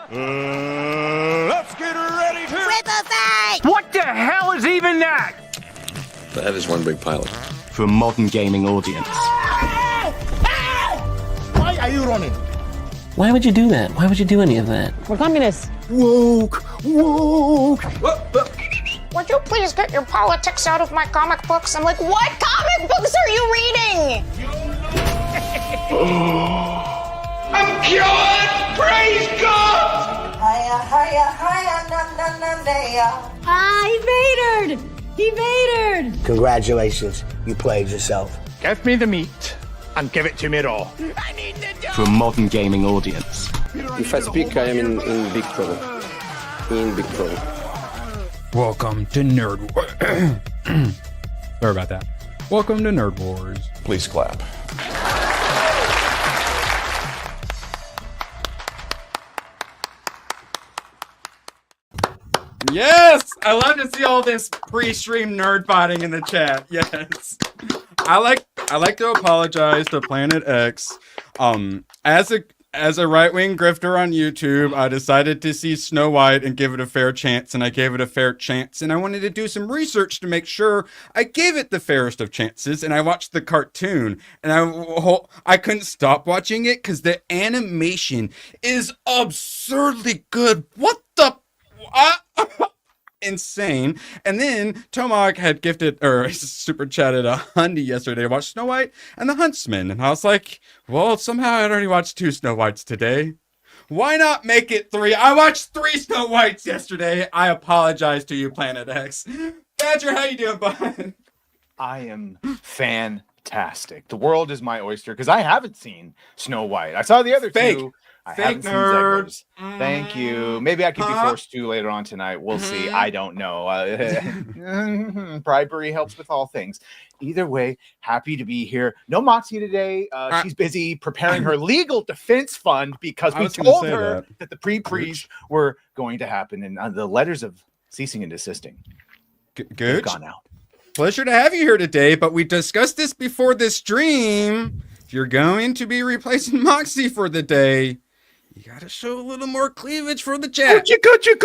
Let's get ready to... What the hell is even that? That is one big pilot. For a modern gaming audience. Why are you running? Why would you do that? Why would you do any of that? We're communists. Woke. Would you please get your politics out of my comic books? I'm like, what comic books are you reading? I'm cured! Praise God! He vatored! He vatored! Congratulations, you played yourself. Give me the meat and give it to me raw. For a modern gaming audience. If I speak, I am in big trouble. In big trouble. Welcome to Nerd Wars. Sorry about that. Welcome to Nerd Wars. Please clap. Yes! I love to see all this pre-stream nerd fighting in the chat. Yes. I like to apologize to Planet X. As a right-wing grifter on YouTube, I decided to see Snow White and give it a fair chance, and I gave it a fair chance, and I wanted to do some research to make sure I gave it the fairest of chances, and I watched the cartoon, and I couldn't stop watching it because the animation is absurdly good. What the... insane. And then Tomac had gifted or super chatted a Hundy yesterday to watch Snow White and the Huntsman, and I was like, well, somehow I'd already watched 2 Snow Whites today. Why not make it 3? I watched 3 Snow Whites yesterday. I apologize to you, Planet X. Badger, how you doing, bud? I am fantastic. The world is my oyster because I haven't seen Snow White. I saw the other two. I haven't seen Zeglers. Thank you. Maybe I could be forced to later on tonight. We'll see. I don't know. Bribery helps with all things. Either way, happy to be here. No Moxie today. She's busy preparing her legal defense fund because we told her that the pre-pre's were going to happen, and the letters of ceasing and desisting Good. gone out. Pleasure to have you here today, but we discussed this before this stream. If you're going to be replacing Moxie for the day, you gotta show a little more cleavage for the chat. Coochie.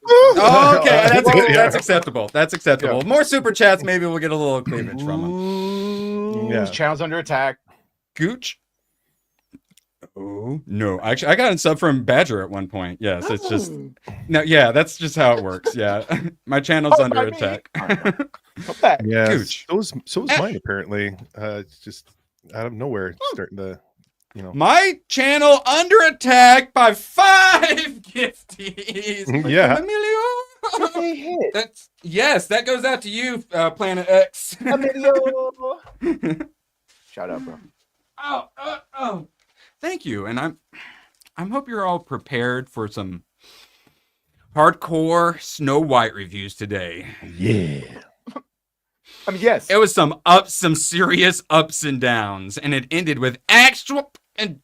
Oh, okay, that's acceptable. That's acceptable. Yeah. More super chats, maybe we'll get a little cleavage from them. Yeah. Channel's under attack. Gooch. Oh no! Actually, I got a sub from Badger at one point. Yes, it's just no. Yeah, that's just how it works. Yeah, my channel's under attack. Yeah, Gooch. So was mine apparently. It's just out of nowhere, starting to. You know. My channel under attack by 5 gifties. Yeah. That goes out to you, Planet X. Emilio. Shout out, bro. Oh. Thank you. And I'm hope you're all prepared for some hardcore Snow White reviews today. Yeah. I mean, yes. It was some serious ups and downs, and it ended with actual and.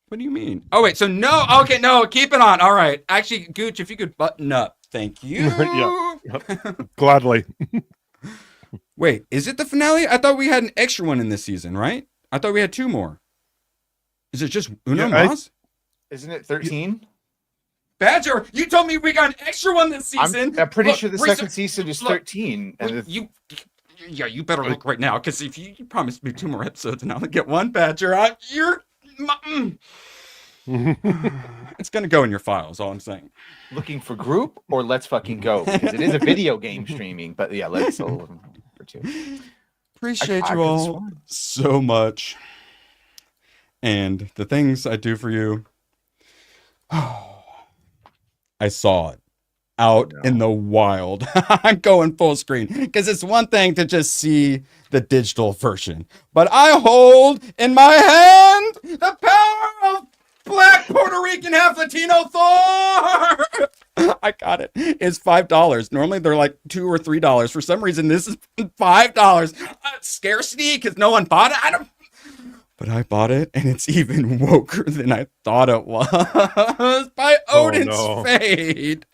What do you mean? Oh wait, so no, okay, no, keep it on. All right, actually, Gooch, if you could button up, thank you. Yep. Gladly. Wait, is it the finale? I thought we had an extra one in this season, right? I thought we had 2 more. Is it just Uno Mas? Isn't it 13? Badger, you told me we got an extra one this season. I'm pretty sure the second season is 13. And you better look right now, because if you promised me 2 more episodes and I'll get 1, Badger, it's gonna go in your files. All I'm saying. Looking for group or let's fucking go, because it is a video game streaming. But yeah, let's go for 2. Appreciate you all so much, and the things I do for you. I saw it out in the wild. I'm going full screen because it's one thing to just see the digital version, but I hold in my hand the power of Black Puerto Rican half Latino Thor. I got it. It's $5. Normally they're like $2 or $3. For some reason, this is $5. Scarcity because no one bought it. But I bought it, and it's even woker than I thought it was. By Odin's Fade.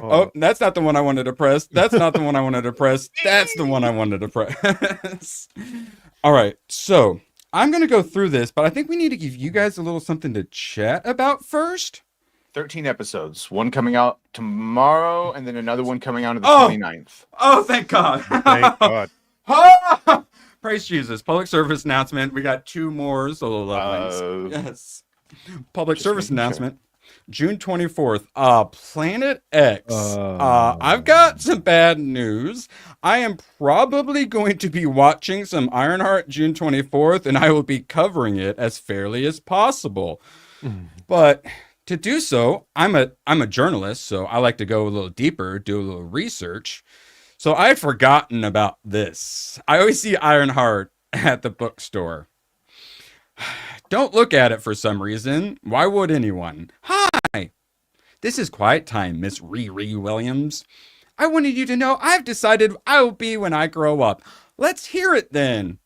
Oh, that's not the one I wanted to press. That's not the one I wanted to press. That's the one I wanted to press. All right, so I'm going to go through this, but I think we need to give you guys a little something to chat about first. 13 episodes. One coming out tomorrow, and then another one coming out on the 29th. Oh, thank God. Thank God. Praise Jesus. Public service announcement. We got 2 more solo levelings. Yes. Public service announcement. June 24th. Planet X. I've got some bad news. I am probably going to be watching some Ironheart June 24th, and I will be covering it as fairly as possible. But to do so, I'm a journalist, so I like to go a little deeper, do a little research. So I've forgotten about this. I always see Ironheart at the bookstore. Don't look at it for some reason. Why would anyone? Hi! This is Quiet Time, Miss Riri Williams. I wanted you to know I've decided I will be when I grow up. Let's hear it then.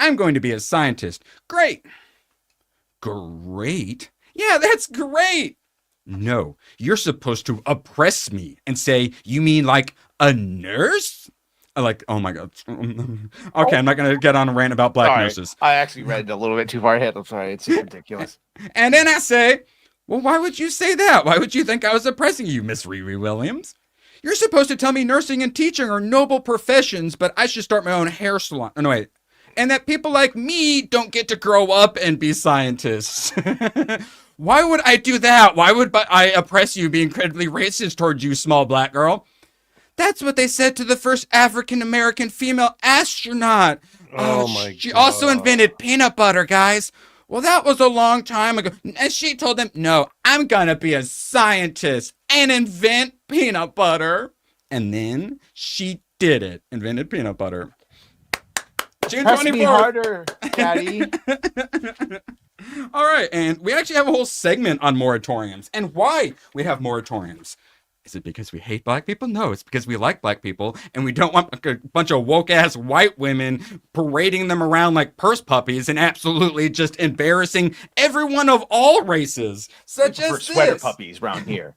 I'm going to be a scientist. Great. Great? Yeah, that's great. No, you're supposed to oppress me and say, you mean like a nurse? Like, oh my God. Okay, I'm not going to get on a rant about black nurses. I actually read a little bit too far ahead. I'm sorry. It's ridiculous. And then I say, well, why would you say that? Why would you think I was oppressing you, Miss Riri Williams? You're supposed to tell me nursing and teaching are noble professions, but I should start my own hair salon. Oh, no, wait. And that people like me don't get to grow up and be scientists. Why would I do that? Why would I oppress you, be incredibly racist towards you, small black girl? That's what they said to the first African-American female astronaut. Oh my God. She also invented peanut butter, guys. Well, that was a long time ago. And she told them, no, I'm gonna be a scientist and invent peanut butter. And then she did it. Invented peanut butter. June 24th. Press me harder, Daddy. All right, and we actually have a whole segment on moratoriums and why we have moratoriums. Is it because we hate black people? No, it's because we like black people and we don't want a bunch of woke-ass white women parading them around like purse puppies and absolutely just embarrassing everyone of all races, such as this. Sweater puppies around here.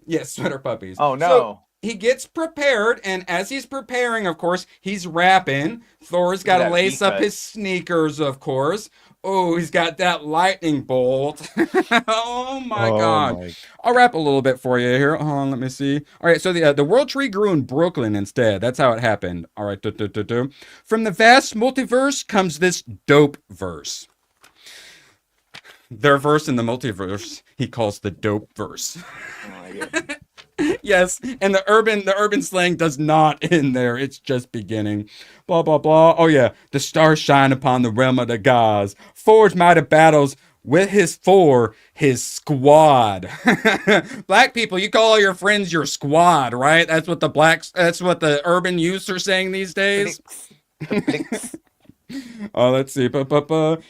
Yes, sweater puppies. Oh, no. So he gets prepared, and as he's preparing, of course, he's rapping. Thor's got to lace up his sneakers, of course. Oh, he's got that lightning bolt. Oh my God. I'll rap a little bit for you here. Hold on, let me see. All right, so the World Tree grew in Brooklyn instead. That's how it happened. All right. From the vast multiverse comes this dope verse. Their verse in the multiverse, he calls the dope verse. Yes, and the urban slang does not end there. It's just beginning. Blah, blah, blah. Oh, yeah. The stars shine upon the realm of the gods. Forge mighty battles with his squad. Black people, you call all your friends your squad, right? That's what the urban youths are saying these days. Oh, let's see.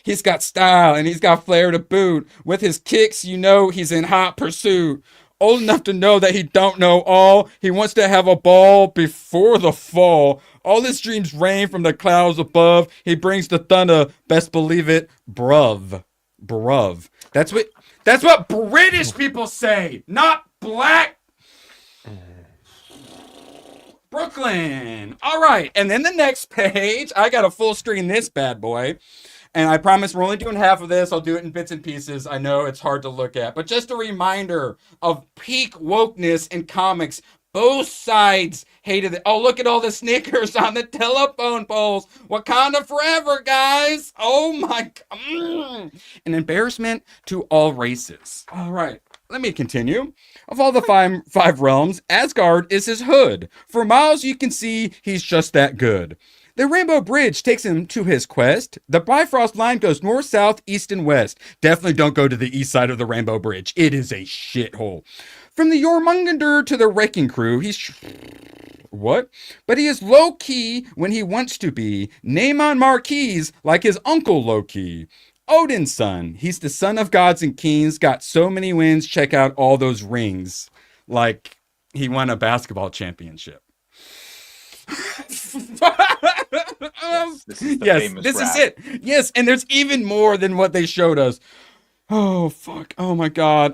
He's got style and he's got flair to boot. With his kicks, you know he's in hot pursuit. Old enough to know that he don't know all. He wants to have a ball before the fall. All his dreams rain from the clouds above. He brings the thunder. Best believe it, bruv. That's what British people say, not black. Brooklyn. All right, and then the next page, I got to full screen this bad boy. And I promise we're only doing half of this. I'll do it in bits and pieces. I know it's hard to look at. But just a reminder of peak wokeness in comics. Both sides hated it. Oh, look at all the sneakers on the telephone poles. Wakanda forever, guys. Oh, my God. An embarrassment to all races. All right. Let me continue. Of all the five realms, Asgard is his hood. For miles you can see he's just that good. The Rainbow Bridge takes him to his quest. The Bifrost line goes north, south, east, and west. Definitely don't go to the east side of the Rainbow Bridge. It is a shithole. From the Jormungandr to the Wrecking Crew, what? But he is low-key when he wants to be. Name on marquees like his uncle low-key. Odin's son. He's the son of gods and kings. Got so many wins. Check out all those rings. Like he won a basketball championship. This is it. Yes, and there's even more than what they showed us. Oh, fuck. Oh, my God.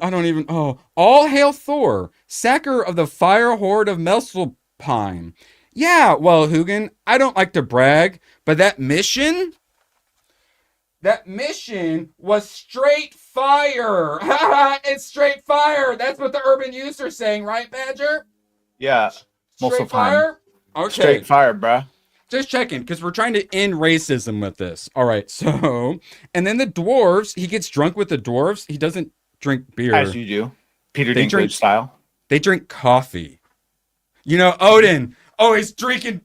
All hail Thor, sacker of the fire horde of Messelpine. Yeah, well, Hugin, I don't like to brag, but that mission that mission was straight fire. It's straight fire. That's what the urban youths are saying, right, Badger? Yeah. Most Straight of the time. fire? Okay. Straight fire, bruh. Just checking, because we're trying to end racism with this. All right, so, and then the dwarves, he gets drunk with the dwarves. He doesn't drink beer. As you do. Peter They Dinklage drink- style. They drink coffee. You know, Odin, always drinking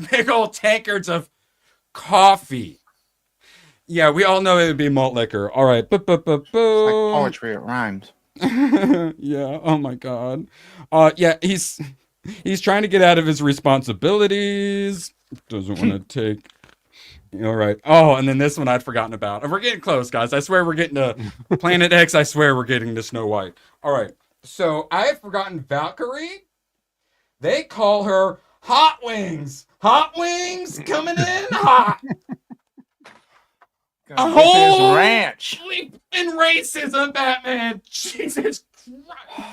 big old tankards of coffee. Yeah, we all know it would be malt liquor. All right. Like poetry, it rhymes. Yeah. Oh my God. Yeah, he's trying to get out of his responsibilities. Doesn't want to take. All right. Oh, and then this one I'd forgotten about. And we're getting close, guys. I swear we're getting to Planet X. I swear we're getting to Snow White. All right. So I had forgotten Valkyrie. They call her Hot Wings. Hot Wings coming in hot. A whole ranch in racism, Batman. Jesus Christ.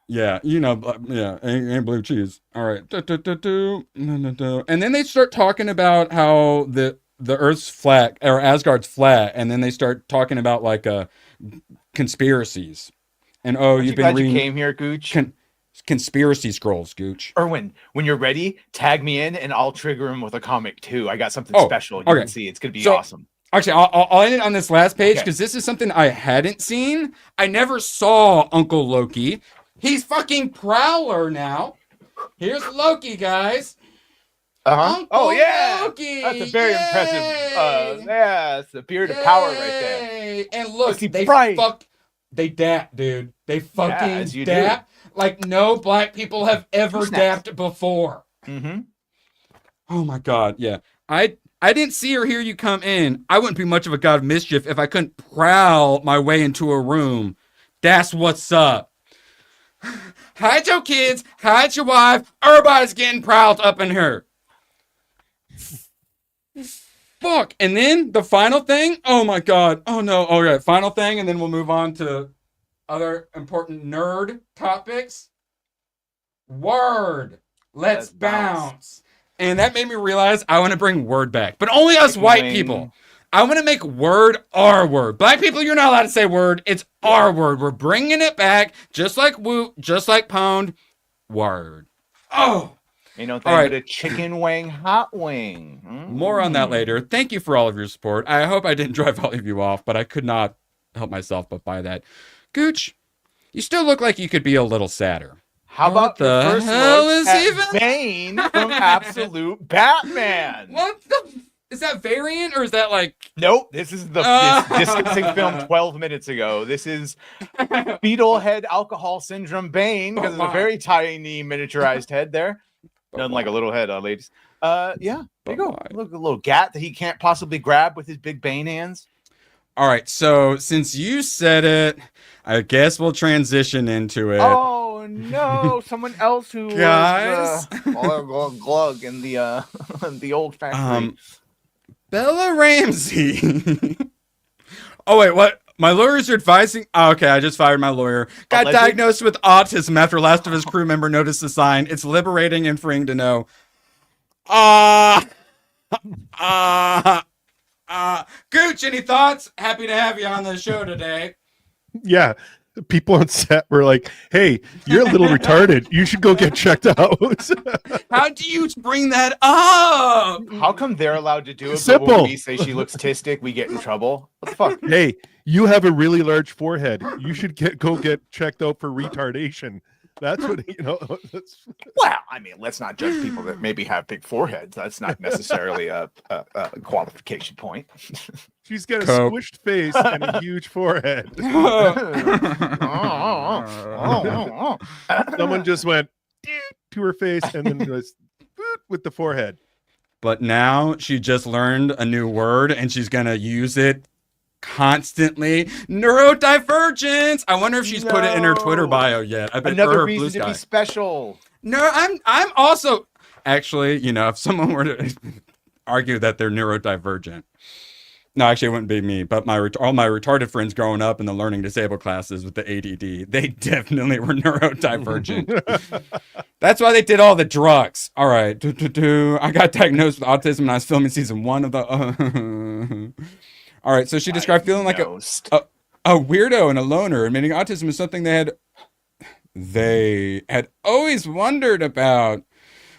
Yeah, you know, yeah, and blue cheese. All right. And then they start talking about how the Earth's flat, or Asgard's flat, and then they start talking about like conspiracies. And you've been reading. You came here, Gooch. Conspiracy scrolls, Gooch. Erwin, when you're ready, tag me in, and I'll trigger him with a comic too. I got something special. You can see. It's gonna be awesome. Actually, I'll end it on this last page because this is something I hadn't seen. I never saw Uncle Loki. He's fucking Prowler now. Here's Loki, guys. Uh-huh. Oh, yeah. Loki. That's a very impressive. Yeah, it's the beard of power right there. And look, they dap, dude. They fucking dap like no black people have ever dapped before. Mm-hmm. Oh my God, yeah. I didn't see or hear you come in. I wouldn't be much of a god of mischief if I couldn't prowl my way into a room. That's what's up. Hide your kids, hide your wife. Everybody's getting prowled up in here. Fuck. And then the final thing. Oh my God. Oh no. All right. Final thing. And then we'll move on to other important nerd topics. Word. Let's bounce. And that made me realize I want to bring word back. But only us white people. I want to make word our word. Black people, you're not allowed to say word. It's our word. We're bringing it back. Just like woot, just like pound. Word. Oh. You know, thank you to chicken wing, hot wing. More on that later. Thank you for all of your support. I hope I didn't drive all of you off, but I could not help myself but buy that. Gooch, you still look like you could be a little sadder. How about the first hell look is at even Bane from Absolute Batman? What the? Is that variant or is that like? Nope. This is the distancing film 12 minutes ago. This is fetal head alcohol syndrome Bane because it's a very tiny miniaturized head there. Nothing like a little head, ladies. Yeah. There you go. Look, a little gat that he can't possibly grab with his big Bane hands. All right. So since you said it, I guess we'll transition into it. Oh no! Someone else who guys was glug in the old factory. Bella Ramsey. Oh wait, what? My lawyers are advising. Oh, okay, I just fired my lawyer. Got diagnosed with autism after last of his crew member noticed the sign. It's liberating and freeing to know. Gooch, any thoughts? Happy to have you on the show today. Yeah. People on set were like, hey, you're a little retarded. You should go get checked out. How do you bring that up? How come they're allowed to do it? Simple. But when we say she looks tistic, we get in trouble. What the fuck? Hey, you have a really large forehead. You should go get checked out for retardation. That's what, Well, I mean, let's not judge people that maybe have big foreheads. That's not necessarily a qualification point. She's got a squished face and a huge forehead. Someone just went to her face and then was with the forehead. But now she just learned a new word and she's going to use it constantly. Neurodivergence. I wonder if she's put it in her Twitter bio yet. I bet another her reason to be special. No, I'm also actually, if someone were to argue that they're neurodivergent. No, actually, it wouldn't be me, but all my retarded friends growing up in the learning disabled classes with the ADD, they definitely were neurodivergent. That's why they did all the drugs. All right, I got diagnosed with autism when I was filming season 1 of the. All right, so she described feeling like a weirdo and a loner, admitting autism is something they had always wondered about.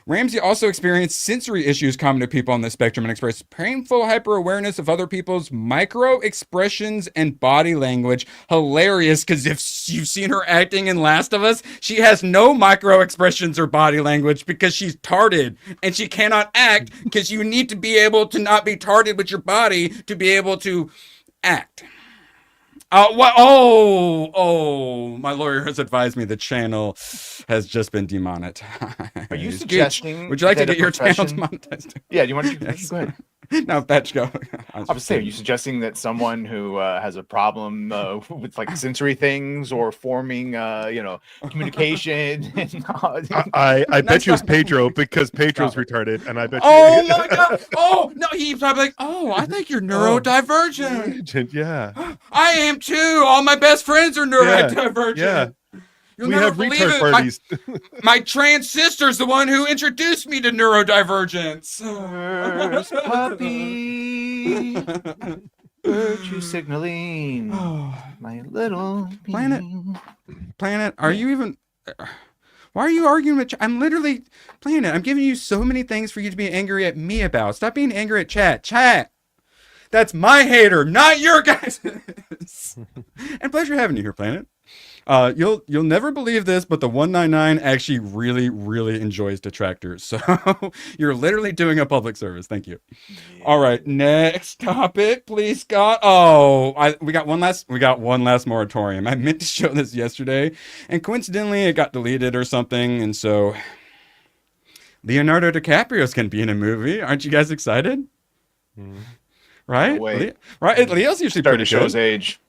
Ramsey also experienced sensory issues common to people on the spectrum and expressed painful hyper-awareness of other people's micro-expressions and body language. Hilarious, because if you've seen her acting in Last of Us, she has no micro-expressions or body language because she's tarded, and she cannot act because you need to be able to not be tarded with your body to be able to act. What? Oh, my lawyer has advised me the channel has just been demonetized. Are you suggesting? Would you like to get your channel demonetized? Yeah, do you want to? Yes. Go ahead. No, Patch, go. I was saying, are you suggesting that someone who has a problem with like sensory things or forming, communication? I bet you it's Pedro because Pedro's retarded, and I bet. Oh my God! Oh no, he's probably like, oh, I think you're neurodivergent. Yeah, I am too. All my best friends are neurodivergent. Yeah. You'll we never have believe retard it. parties. My trans sister's the one who introduced me to neurodivergence. First puppy, virtue signaling, my little Planet, are you even? Why are you arguing with? I'm literally Planet. I'm giving you so many things for you to be angry at me about. Stop being angry at chat. Chat. That's my hater, not your guys. And pleasure having you here, Planet. You'll never believe this, but the 199 actually really enjoys detractors. So you're literally doing a public service. Thank you. Yeah. All right, next topic, please, Scott. Oh, we got one last moratorium. I meant to show this yesterday, and coincidentally, it got deleted or something. And so Leonardo DiCaprio's gonna be in a movie. Aren't you guys excited? Right? No way. Right? Leo's usually pretty show good. His age.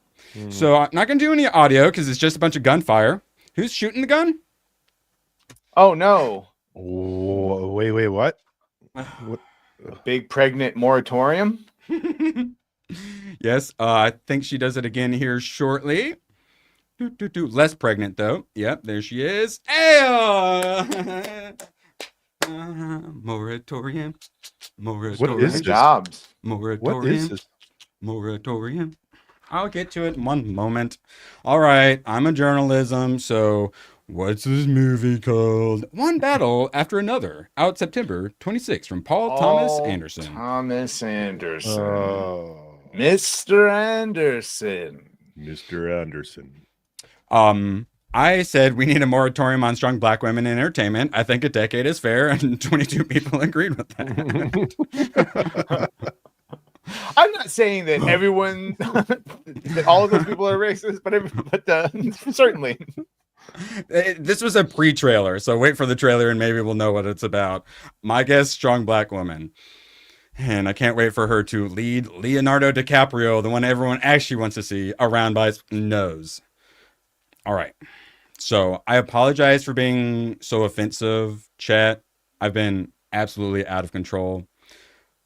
So I'm not going to do any audio because it's just a bunch of gunfire. Who's shooting the gun? Oh, no. Oh, wait, what? A big pregnant moratorium? Yes, I think she does it again here shortly. Less pregnant, though. Yep, there she is. Moratorium. What is this? Jobs. Moratorium. What is this? Moratorium. I'll get to it in one moment. All right, I'm a journalism, so what's this movie called? One Battle After Another, out September 26th from Paul Thomas Anderson. Thomas Anderson. Oh. Mr. Anderson. Mr. Anderson. I said we need a moratorium on strong black women in entertainment. I think a decade is fair, and 22 people agreed with that. I'm not saying that everyone, that all of those people are racist, but certainly. This was a pre-trailer, so wait for the trailer and maybe we'll know what it's about. My guess, strong black woman. And I can't wait for her to lead Leonardo DiCaprio, the one everyone actually wants to see, around by his nose. All right. So I apologize for being so offensive, chat. I've been absolutely out of control.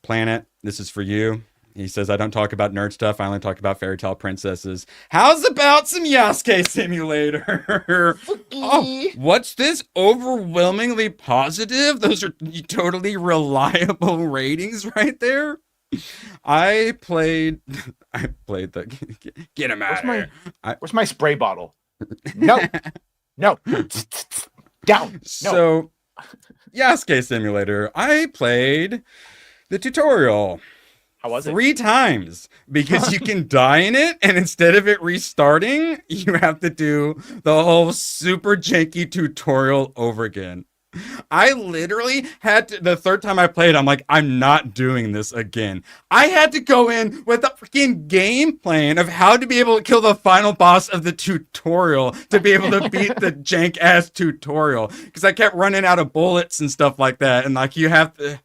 Planet, this is for you. He says, I don't talk about nerd stuff. I only talk about fairy tale princesses. How's about some Yasuke Simulator? Oh, what's this? Overwhelmingly positive? Those are totally reliable ratings right there. I played the... Get him out of here. Where's my spray bottle? No. Down. No. So, Yasuke Simulator. I played the tutorial. How was it? 3 times because you can die in it, and instead of it restarting, you have to do the whole super janky tutorial over again. I literally had to, the 3rd time I played, I'm like, I'm not doing this again. I had to go in with a freaking game plan of how to be able to kill the final boss of the tutorial to be able to beat the jank ass tutorial, because I kept running out of bullets and stuff like that, and like you have to.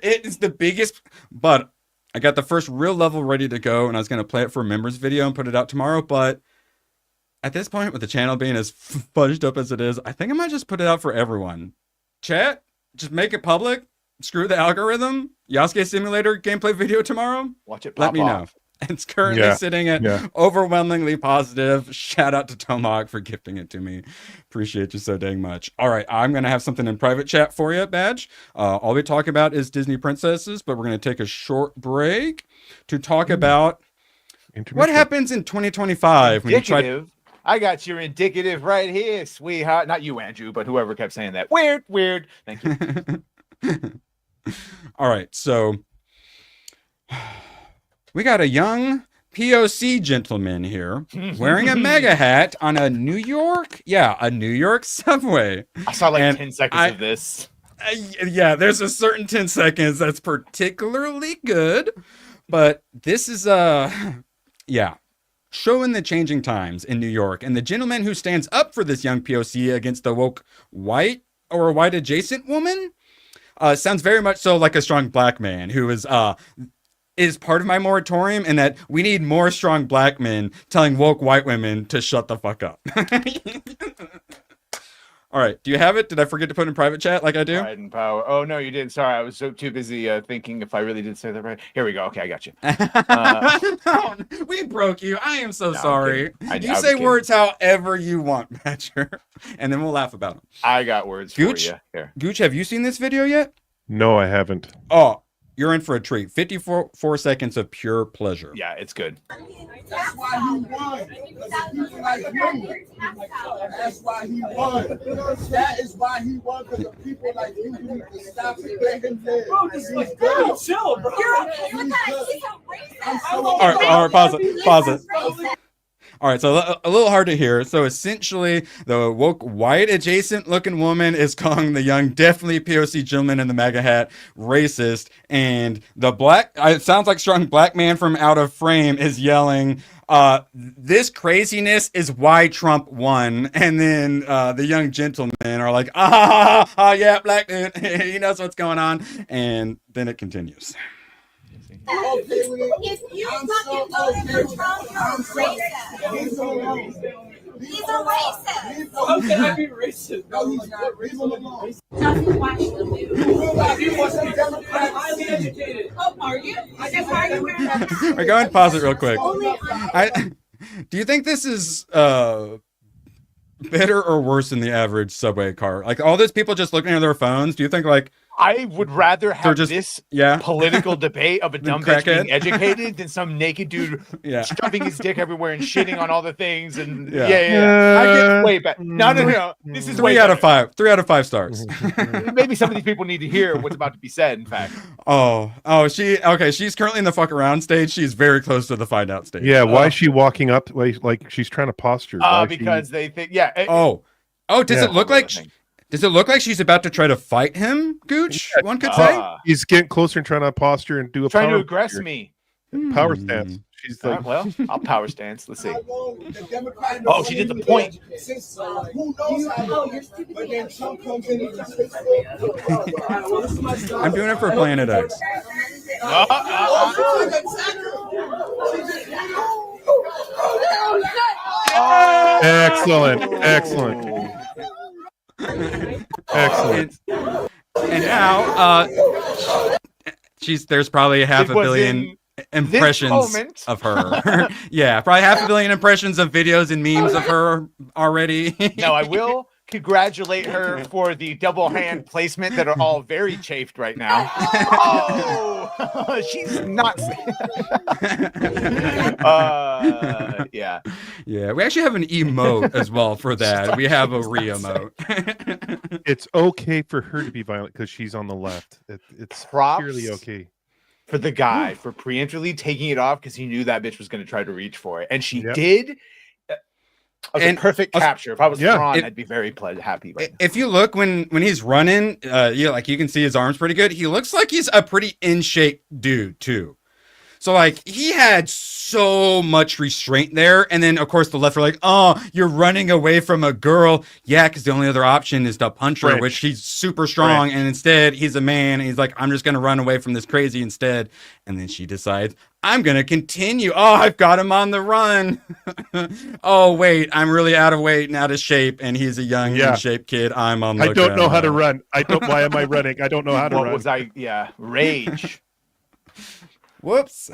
It is the biggest, but I got the first real level ready to go, and I was going to play it for a members video and put it out tomorrow, but at this point, with the channel being as fudged up as it is, I think I might just put it out for everyone. Chat, just make it public, screw the algorithm. Yasuke Simulator gameplay video tomorrow. Watch it pop Let me off. know. It's currently sitting at overwhelmingly positive. Shout out to Tomahawk for gifting it to me. Appreciate you so dang much. All right, I'm going to have something in private chat for you, Badge. All we talk about is Disney princesses, but we're going to take a short break to talk about what happens in 2025 when you try. I got your indicative right here, sweetheart. Not you, Andrew, but whoever kept saying that. Weird. Thank you. All right, so we got a young POC gentleman here wearing a mega hat on a New York subway. I saw like 10 seconds of this. Yeah, there's a certain 10 seconds that's particularly good, but this is showing the changing times in New York, and the gentleman who stands up for this young POC against the woke white or white adjacent woman sounds very much so like a strong black man who is part of my moratorium, and that we need more strong black men telling woke white women to shut the fuck up. All right, do you have it? Did I forget to put in private chat like I do? Pride and power. Oh no, you didn't. Sorry, I was so too busy thinking if I really did say that right. Here we go. Okay, I got you. We broke you. I am so sorry. You say words however you want, Badger, and then we'll laugh about them. I got words Gooch, for you. Here. Gooch, have you seen this video yet? No, I haven't. Oh, you're in for a treat. 54 seconds of pure pleasure. Yeah, it's good. That's why he won. People like you. That's why he won. That is why he won, because the people like you need to stop it. Let him live. Bro, just like, chill, bro. You're okay with that. He's a racist. All right, pause it. All right, so a little hard to hear. So essentially, the woke white adjacent looking woman is calling the young, definitely POC gentleman in the MAGA hat racist, and the black, it sounds like strong black man from out of frame is yelling, this craziness is why Trump won. And then the young gentlemen are like, yeah, black dude, he knows what's going on. And then it continues. If you fucking voted for Trump, you're racist. He's a racist. How can I be racist? No, he's not racist. Have you watched the movie? Have you watched the Democrat? Highly educated. Oh, are you? I guess why are you wearing that? We're going to pause it real quick. Do you think this is better or worse than the average subway car? Like all those people just looking at their phones. Do you think like I would rather have this political debate of a dumb bitch being educated than some naked dude shoving his dick everywhere and shitting on all the things. And I get way better. No. This is 3 out of 5. 3 out of 5 stars. Maybe some of these people need to hear what's about to be said. In fact. She's currently in the fuck around stage. She's very close to the find out stage. Yeah. Why is she walking up like she's trying to posture? Because they think. Does it look like? Does it look like she's about to try to fight him, Gooch? One could say he's getting closer and trying to posture and do a trying to aggress me. Power stance. She's like, well, I'll power stance. Let's see. Oh, she did the point. I'm doing it for Planet X. Excellent. Excellent. And now there's probably half a billion impressions of her. Yeah, probably half a billion impressions of videos and memes of her already. No, I will congratulate her for the double hand placement that are all very chafed right now. Oh, she's not. Yeah. We actually have an emote as well for that. We have a re-emote. It's okay for her to be violent because she's on the left. It's purely okay. For the guy for preemptively taking it off because he knew that bitch was going to try to reach for it, and she did. A perfect capture. If I was Thrawn, I'd be very happy. Right now. If you look when he's running, you can see his arms pretty good. He looks like he's a pretty in shape dude too. So like he had so much restraint there, and then of course the left were like, "Oh, you're running away from a girl." Yeah, because the only other option is to punch her, which he's super strong, and instead he's a man. And he's like, "I'm just gonna run away from this crazy instead." And then she decides, "I'm gonna continue." Oh, I've got him on the run. Oh wait, I'm really out of weight and out of shape, and he's a young in shape kid. I'm on the. I don't know how to run. Why am I running? I don't know how to run. What was I? Yeah, rage. Whoops.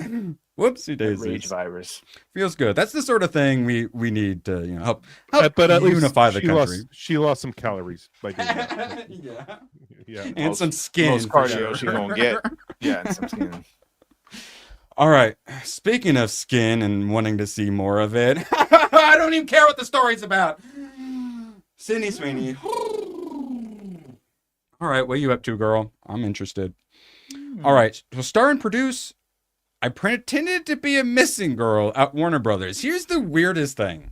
Whoopsie daisies. Rage virus. Feels good. That's the sort of thing we need to, help but at unify least the country. She lost some calories by doing that. Yeah. And some skin. Most cardio she's gonna get. Yeah, and some skin. All right. Speaking of skin and wanting to see more of it, I don't even care what the story's about. Sydney Sweeney. All right, what are you up to, girl? I'm interested. All right, so star and produce. I pretended to be a missing girl at Warner Brothers. Here's the weirdest thing.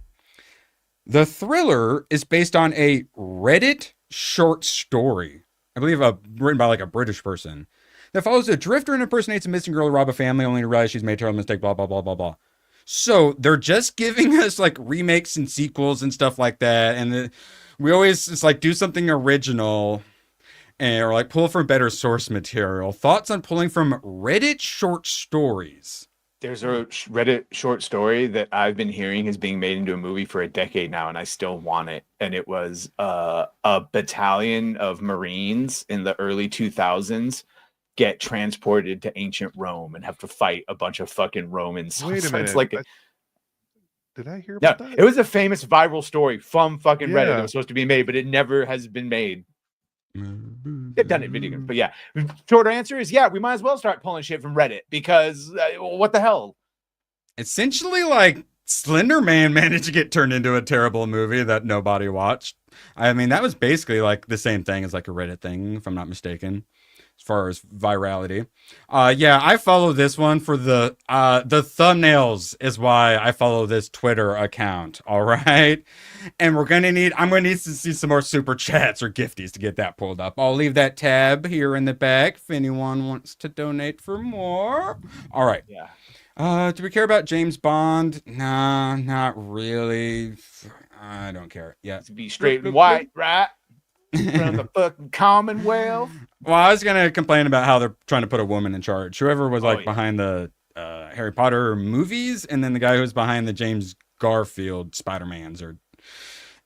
The thriller is based on a Reddit short story. I believe written by like a British person. That follows a drifter and impersonates a missing girl to rob a family only to realize she's made a terrible mistake, blah, blah, blah, blah, blah. So they're just giving us like remakes and sequels and stuff like that. And we always just like do something original or like pull from better source material. Thoughts on pulling from Reddit short stories? There's a Reddit short story that I've been hearing is being made into a movie for a decade now, and I still want it. And it was a battalion of Marines in the early 2000s get transported to ancient Rome and have to fight a bunch of fucking Romans. Wait a minute. It's like did I hear about that? It was a famous viral story from fucking Reddit. Yeah. It was supposed to be made, but it never has been made. They've done it in video games, but yeah. Shorter answer is yeah, we might as well start pulling shit from Reddit because what the hell? Essentially, like Slender Man managed to get turned into a terrible movie that nobody watched. I mean, that was basically like the same thing as like a Reddit thing, if I'm not mistaken, as far as virality. Yeah, I follow this one for the thumbnails is why I follow this Twitter account. All right. And I'm going to need to see some more super chats or gifties to get that pulled up. I'll leave that tab here in the back if anyone wants to donate for more. All right. Yeah. Do we care about James Bond? Nah, not really. I don't care. Yeah. To be straight and white, right? From the fucking Commonwealth. Well, I was gonna complain about how they're trying to put a woman in charge. Whoever was behind the Harry Potter movies, and then the guy who was behind the James Garfield Spider-Mans are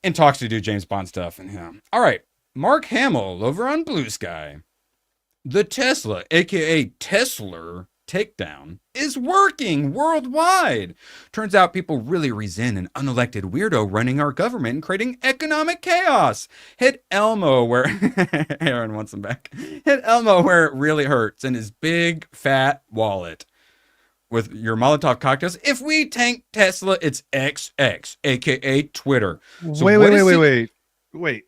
in talks to do James Bond stuff. And yeah. All right, Mark Hamill over on Blue Sky. The Tesla, aka Tesla takedown, is working worldwide. Turns out people really resent an unelected weirdo running our government and creating economic chaos. Hit Elmo where Aaron wants him back. Hit Elmo where it really hurts in his big fat wallet with your Molotov cocktails. If we tank Tesla, it's XX, aka Twitter. So Wait.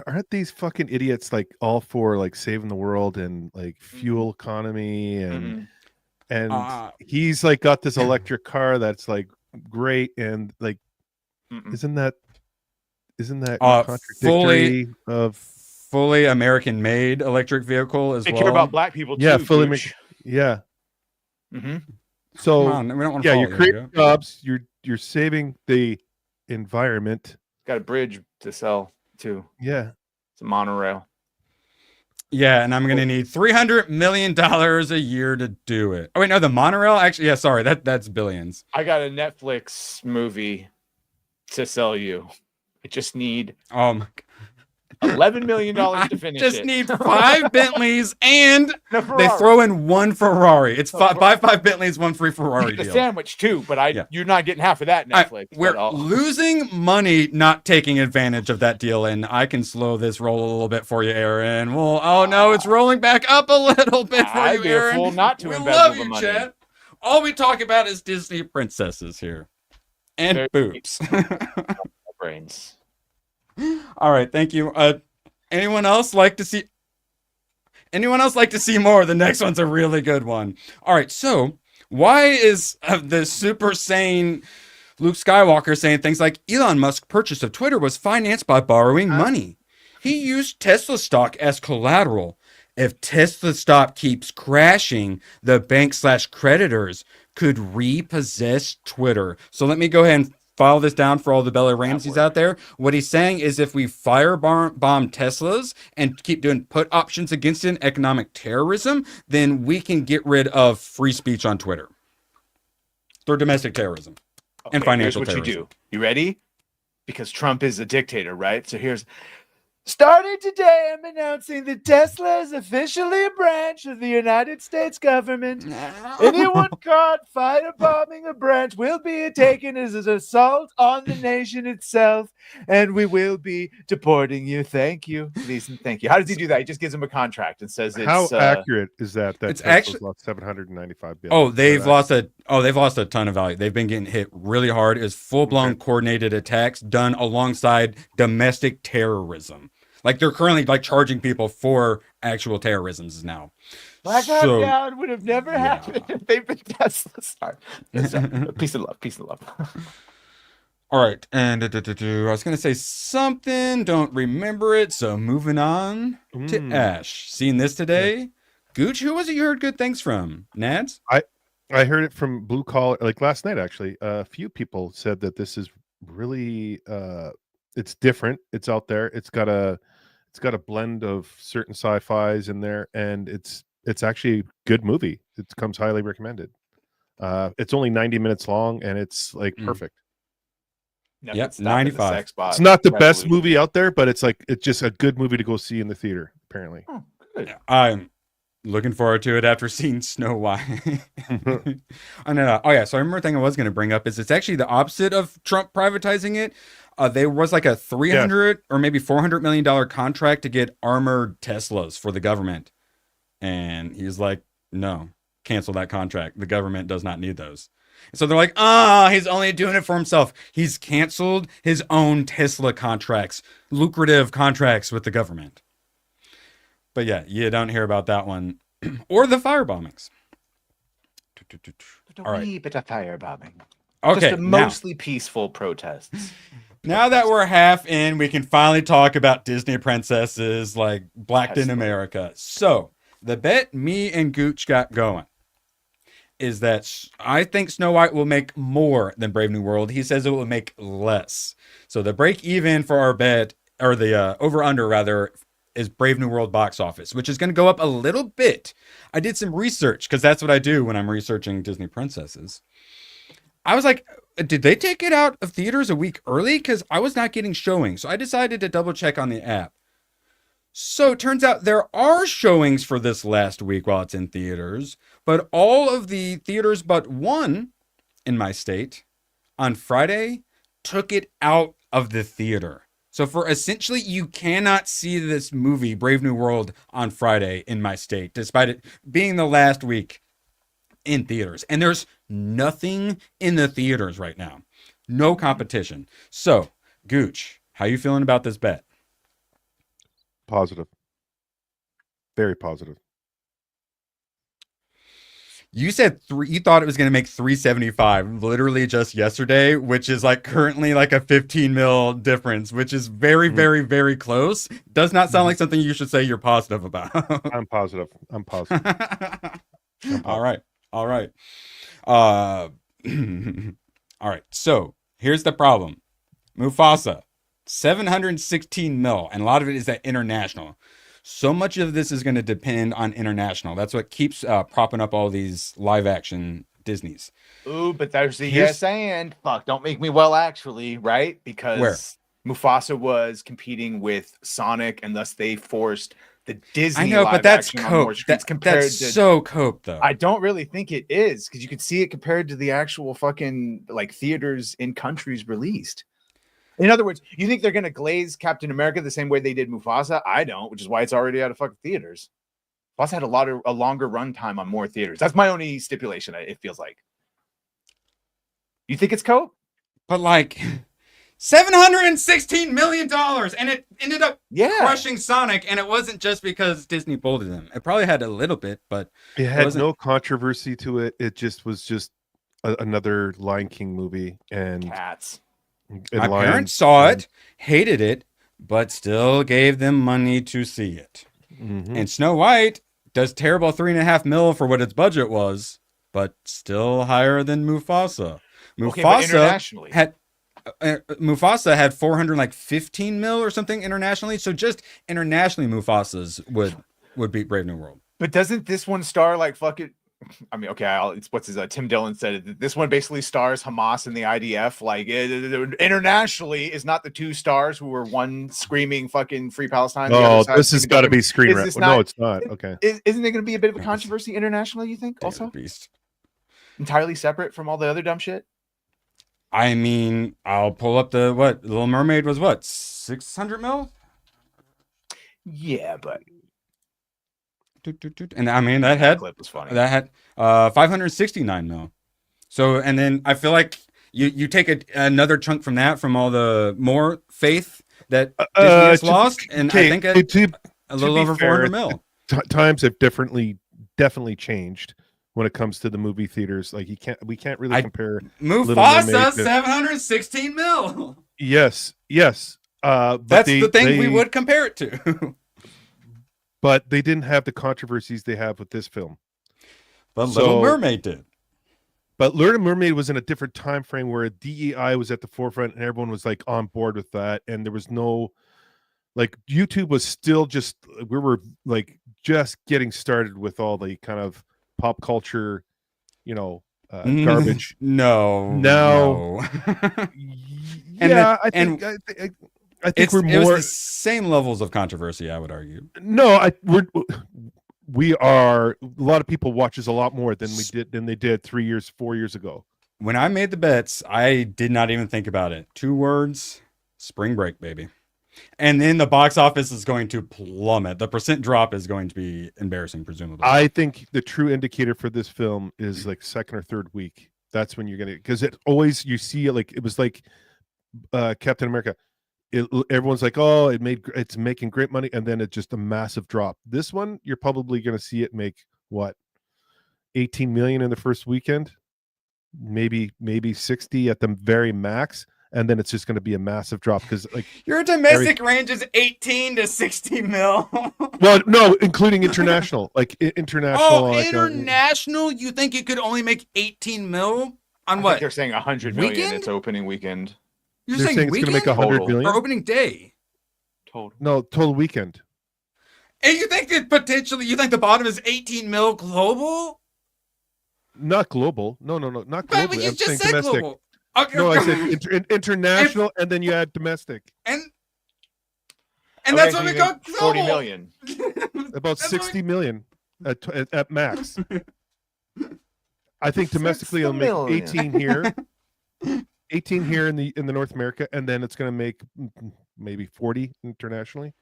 Aren't these fucking idiots like all for like saving the world and like fuel economy and he's like got this electric car that's like great and like isn't that contradictory of fully American made electric vehicle as well? They care about black people too. Yeah, fully yeah. So we don't want to you're creating jobs, you're saving the environment. Got a bridge to sell too. Yeah. It's a monorail. Yeah, and I'm going to need $300 million a year to do it. Oh, wait, no, the monorail? Actually, yeah, sorry, that's billions. I got a Netflix movie to sell you. I just need $11 million to finish it. I just need 5 Bentleys and they throw in 1 Ferrari. It's five Bentleys, 1 free Ferrari the deal. Sandwich too, but you're not getting half of that Netflix. We're losing money not taking advantage of that deal, and I can slow this roll a little bit for you, Aaron. Well, oh no, it's rolling back up a little bit for you, Aaron. Fool not to we embezzle love the you, money. Chad. All we talk about is Disney princesses here. And boobs. Brains. All right, thank you. Anyone else like to see more? The next one's a really good one. All right, so why is the super sane Luke Skywalker saying things like Elon Musk's purchase of Twitter was financed by borrowing money? He used Tesla stock as collateral. If Tesla stock keeps crashing, the bank/creditors could repossess Twitter. So let me go ahead and file this down for all the Bella Ramseys out there. What he's saying is if we firebomb Teslas and keep doing put options against it in economic terrorism, then we can get rid of free speech on Twitter. Through domestic terrorism and financial terrorism. Here's what you do. You ready? Because Trump is a dictator, right? So here's Starting today, I'm announcing that Tesla is officially a branch of the United States government. Anyone caught firebombing a branch will be taken as an assault on the nation itself, and we will be deporting you. Thank you. Please and thank you. How does he do that? He just gives him a contract and says it's... How accurate is that? That it's Tesla's actually lost $795 billion. Oh, they've lost a ton of value. They've been getting hit really hard. It's full-blown coordinated attacks done alongside domestic terrorism. Like they're currently like charging people for actual terrorisms now. Blackout Down would have never happened if they've been Tesla. Sorry. Peace and love. Peace and love. All right. And I was going to say something. Don't remember it. So moving on to Ash. Seeing this today. Gooch, who was it you heard good things from? Nads? I heard it from Blue Collar, like last night, actually. A few people said that this is really, it's different. It's out there. It's got a blend of certain sci-fis in there, and it's actually a good movie. It comes highly recommended. It's only 90 minutes long, and it's like perfect. Yep, 95. It's not the best movie out there, but it's just a good movie to go see in the theater, apparently. Oh, good. I'm looking forward to it after seeing Snow White. Oh yeah, so I remember the thing I was going to bring up is it's actually the opposite of Trump privatizing it. There was like a $300 or maybe $400 million contract to get armored Teslas for the government. And he's like, no, cancel that contract. The government does not need those. So they're like, he's only doing it for himself. He's canceled his own Tesla contracts, lucrative contracts with the government. But yeah, you don't hear about that one or the firebombings. A wee bit of firebombing. Okay, just a mostly peaceful protests. Now that we're half in, we can finally talk about Disney princesses like Blacked in America. So the bet me and Gooch got going is that I think Snow White will make more than Brave New World. He says it will make less. So the break even for our bet, or the over under rather, is Brave New World box office, which is going to go up a little bit. I did some research because that's what I do when I'm researching Disney princesses. I was like, did they take it out of theaters a week early? Because I was not getting showings. So I decided to double check on the app. So it turns out there are showings for this last week while it's in theaters, but all of the theaters but one in my state on Friday took it out of the theater. So for essentially, you cannot see this movie, Brave New World, on Friday in my state, despite it being the last week in theaters. And there's nothing in the theaters right now. No competition. So, Gooch, how you feeling about this bet? Positive. Very positive. You said you thought it was going to make 375 literally just yesterday, which is like currently like a 15 mil difference, which is very, very, very close. Does not sound like something you should say you're positive about. I'm positive. All right. All right. All right. So here's the problem. Mufasa, 716 mil, and a lot of it is that international. So much of this is going to depend on international. That's what keeps propping up all these live action Disneys. Ooh, but there's the yes and fuck. Don't make me well, actually, right? Because Mufasa was competing with Sonic, and thus they forced the Disney. I know, but that's cope. That's to, so cope, though. I don't really think it is, because you can see it compared to the actual fucking like theaters in countries released. In other words, you think they're going to glaze Captain America the same way they did Mufasa? I don't, which is why it's already out of fucking theaters. Mufasa had a longer run time on more theaters. That's my only stipulation, it feels like. You think it's cope? But like $716 million, and it ended up crushing Sonic, and it wasn't just because Disney bullied them. It probably had a little bit, but it had no controversy to it. It just was another Lion King movie. And Cats. My parents saw it, hated it, but still gave them money to see it. Mm-hmm. And Snow White does terrible 3.5 mil for what its budget was, but still higher than Mufasa. Mufasa had 415 mil or something internationally. So just internationally, Mufasa's would beat Brave New World. But doesn't this one star like fuck it? I mean, okay, it's what's his Tim Dillon said this one basically stars Hamas and the IDF. Like internationally, is not the two stars who were one screaming fucking free Palestine. Oh, this has got to be screen rep. No, it's not. Okay, isn't it going to be a bit of a controversy internationally? You think also beast. Entirely separate from all the other dumb shit. I mean, I'll pull up the Little Mermaid was 600 mil. Yeah, but. And I mean that clip was funny. That had 569 mil. So and then I feel like you take another chunk from that from all the more faith that Disney has lost, and I think a little over 400 mil. Times have definitely changed when it comes to the movie theaters. Like we can't really compare. Mufasa 716 mil. Yes. That's the thing we would compare it to. But they didn't have the controversies they have with this film. But Little Mermaid did. But Little Mermaid was in a different time frame where DEI was at the forefront and everyone was like on board with that. And there was no, like, YouTube was still just, we were like just getting started with all the kind of pop culture, garbage. No. Yeah, I think it we're more was the same levels of controversy, I would argue. No, we are a lot of people watches a lot more than they did 4 years ago. When I made the bets, I did not even think about it. 2 words: spring break, baby. And then the box office is going to plummet. The percent drop is going to be embarrassing, presumably. I think the true indicator for this film is like second or third week. That's when you're gonna, because it always, you see it, like it was like Captain America. Everyone's like, oh, it's making great money, and then it's just a massive drop. This one, you're probably going to see it make 18 million in the first weekend, maybe 60 at the very max, and then it's just going to be a massive drop because like your domestic range is 18 to 60 mil. Well, no, including international, like international. Oh, international? You think it could only make 18 mil on what? They're saying 100 million. It's opening weekend. You're saying it's going to make 100 million? Or opening day? Total. No, total weekend. And you think that potentially, you think the bottom is 18 mil global? Not global. No, not global. But you just said domestic. Global. Okay, no, I said international, and then you add domestic. And that's what we got global. 40 million. About 60 million at max. I think domestically it'll make 18 here. 18 here in the North America, and then it's going to make maybe 40 internationally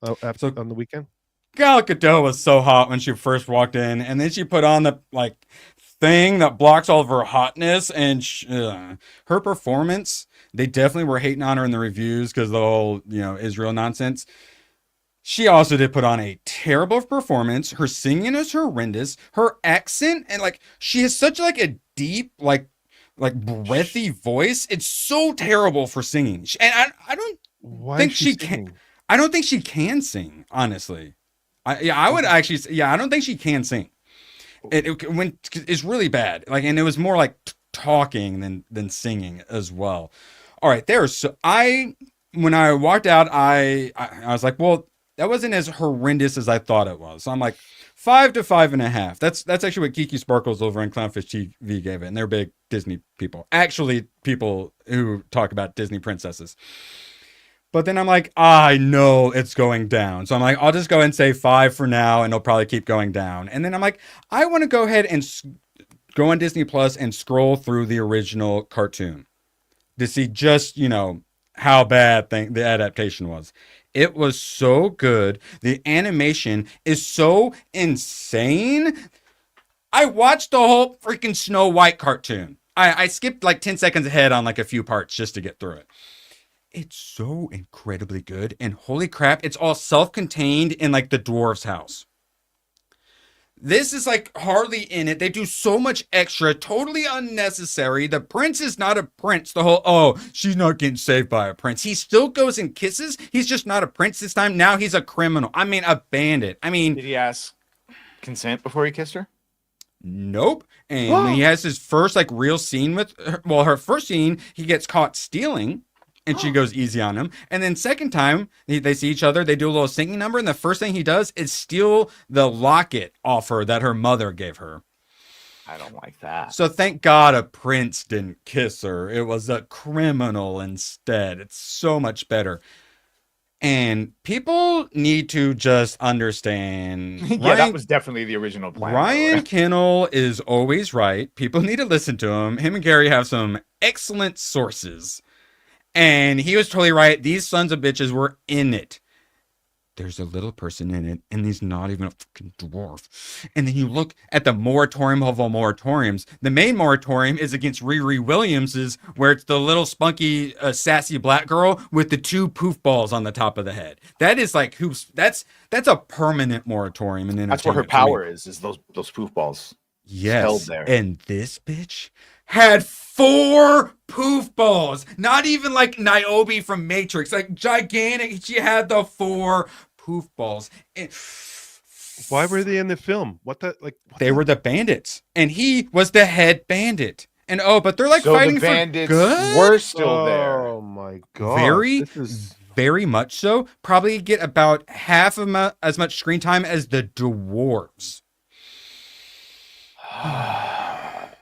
on the weekend. Gal Gadot was so hot when she first walked in, and then she put on the thing that blocks all of her hotness, and her performance. They definitely were hating on her in the reviews because the whole Israel nonsense. She also did put on a terrible performance. Her singing is horrendous. Her accent and she has such a deep breathy voice. It's so terrible for singing, and I don't think she can. I don't think she can sing, honestly. I would actually say, I don't think she can sing. It's really bad. And it was more talking than singing as well. All right, when I walked out, I was like, well, that wasn't as horrendous as I thought it was. So I'm like 5 to 5.5. That's actually what Kiki Sparkles over in Clownfish TV gave it, and they're big Disney people. Actually, people who talk about Disney princesses. But then I'm like, I know it's going down. So I'm like, I'll just go and say 5 for now, and it'll probably keep going down. And then I'm like, I want to go ahead and go on Disney Plus and scroll through the original cartoon to see just, how bad the adaptation was. It was so good. The animation is so insane. I watched the whole freaking Snow White cartoon. I skipped 10 seconds ahead on a few parts just to get through it. It's so incredibly good, and holy crap, it's all self-contained in the dwarf's house. This is hardly in it. They do so much extra, totally unnecessary. The prince is not a prince. The whole, she's not getting saved by a prince. He still goes and kisses. He's just not a prince this time. Now he's a criminal. I mean, a bandit. Did he ask consent before he kissed her? Nope. And he has his first real scene with her. Well, her first scene, he gets caught stealing. And she goes easy on him. And then second time, they see each other. They do a little singing number. And the first thing he does is steal the locket off her that her mother gave her. I don't like that. So thank God a prince didn't kiss her. It was a criminal instead. It's so much better. And people need to just understand. Yeah, that was definitely the original plan. Ryan Kinnell is always right. People need to listen to him. Him and Gary have some excellent sources. And he was totally right. These sons of bitches were in it. There's a little person in it, and he's not even a fucking dwarf. And then you look at the moratorium of all moratoriums. The main moratorium is against Riri Williams's, where it's the little spunky, sassy black girl with the 2 poof balls on the top of the head. That is like that's a permanent moratorium in entertainment. That's where her power is those poof balls. Yes. Held there. And this bitch had 4 poof balls. Not even like Niobe from Matrix. Like gigantic. She had the 4 poof balls. And why were they in the film? They were the bandits. And he was the head bandit. And but they're like so fighting the bandits for good. Were still there. Oh my god. Very much so. Probably get about half as much screen time as the dwarves.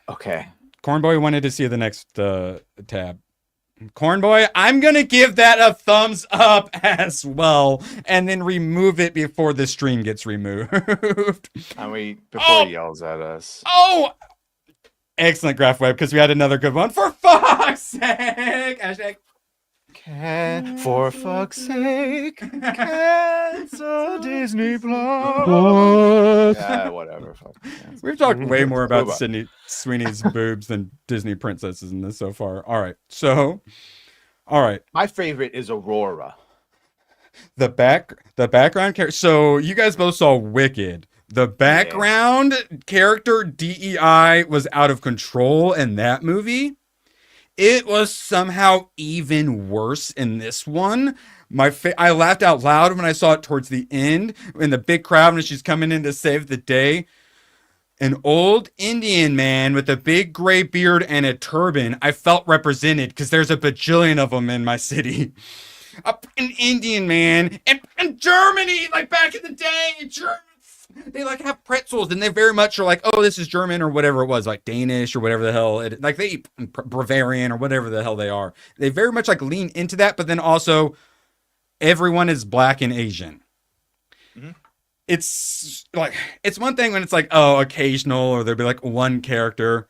Okay. Cornboy wanted to see the next tab. Cornboy, I'm going to give that a thumbs up as well, and then remove it before the stream gets removed. Before he yells at us. Oh! Excellent, Graph Web, because we had another good one. For fuck's sake! Hashtag. For fuck's sake, cancel Disney Plus. Yeah, whatever. We've talked way more about Sydney Sweeney's boobs than Disney princesses in this so far. All right. My favorite is Aurora. The background character. So you guys both saw Wicked. The background character DEI was out of control in that movie. It was somehow even worse in this one. I laughed out loud when I saw it towards the end in the big crowd when she's coming in to save the day. An old Indian man with a big gray beard and a turban. I felt represented because there's a bajillion of them in my city. An Indian man in Germany, like back in the day, in Germany. They like have pretzels and they very much are like, oh, this is German or whatever it was, like Danish or whatever the hell like they eat Bavarian or whatever the hell they are. They very much like lean into that, but then also everyone is black and Asian. Mm-hmm. It's like, it's one thing when it's like, oh, occasional, or there'd be like one character.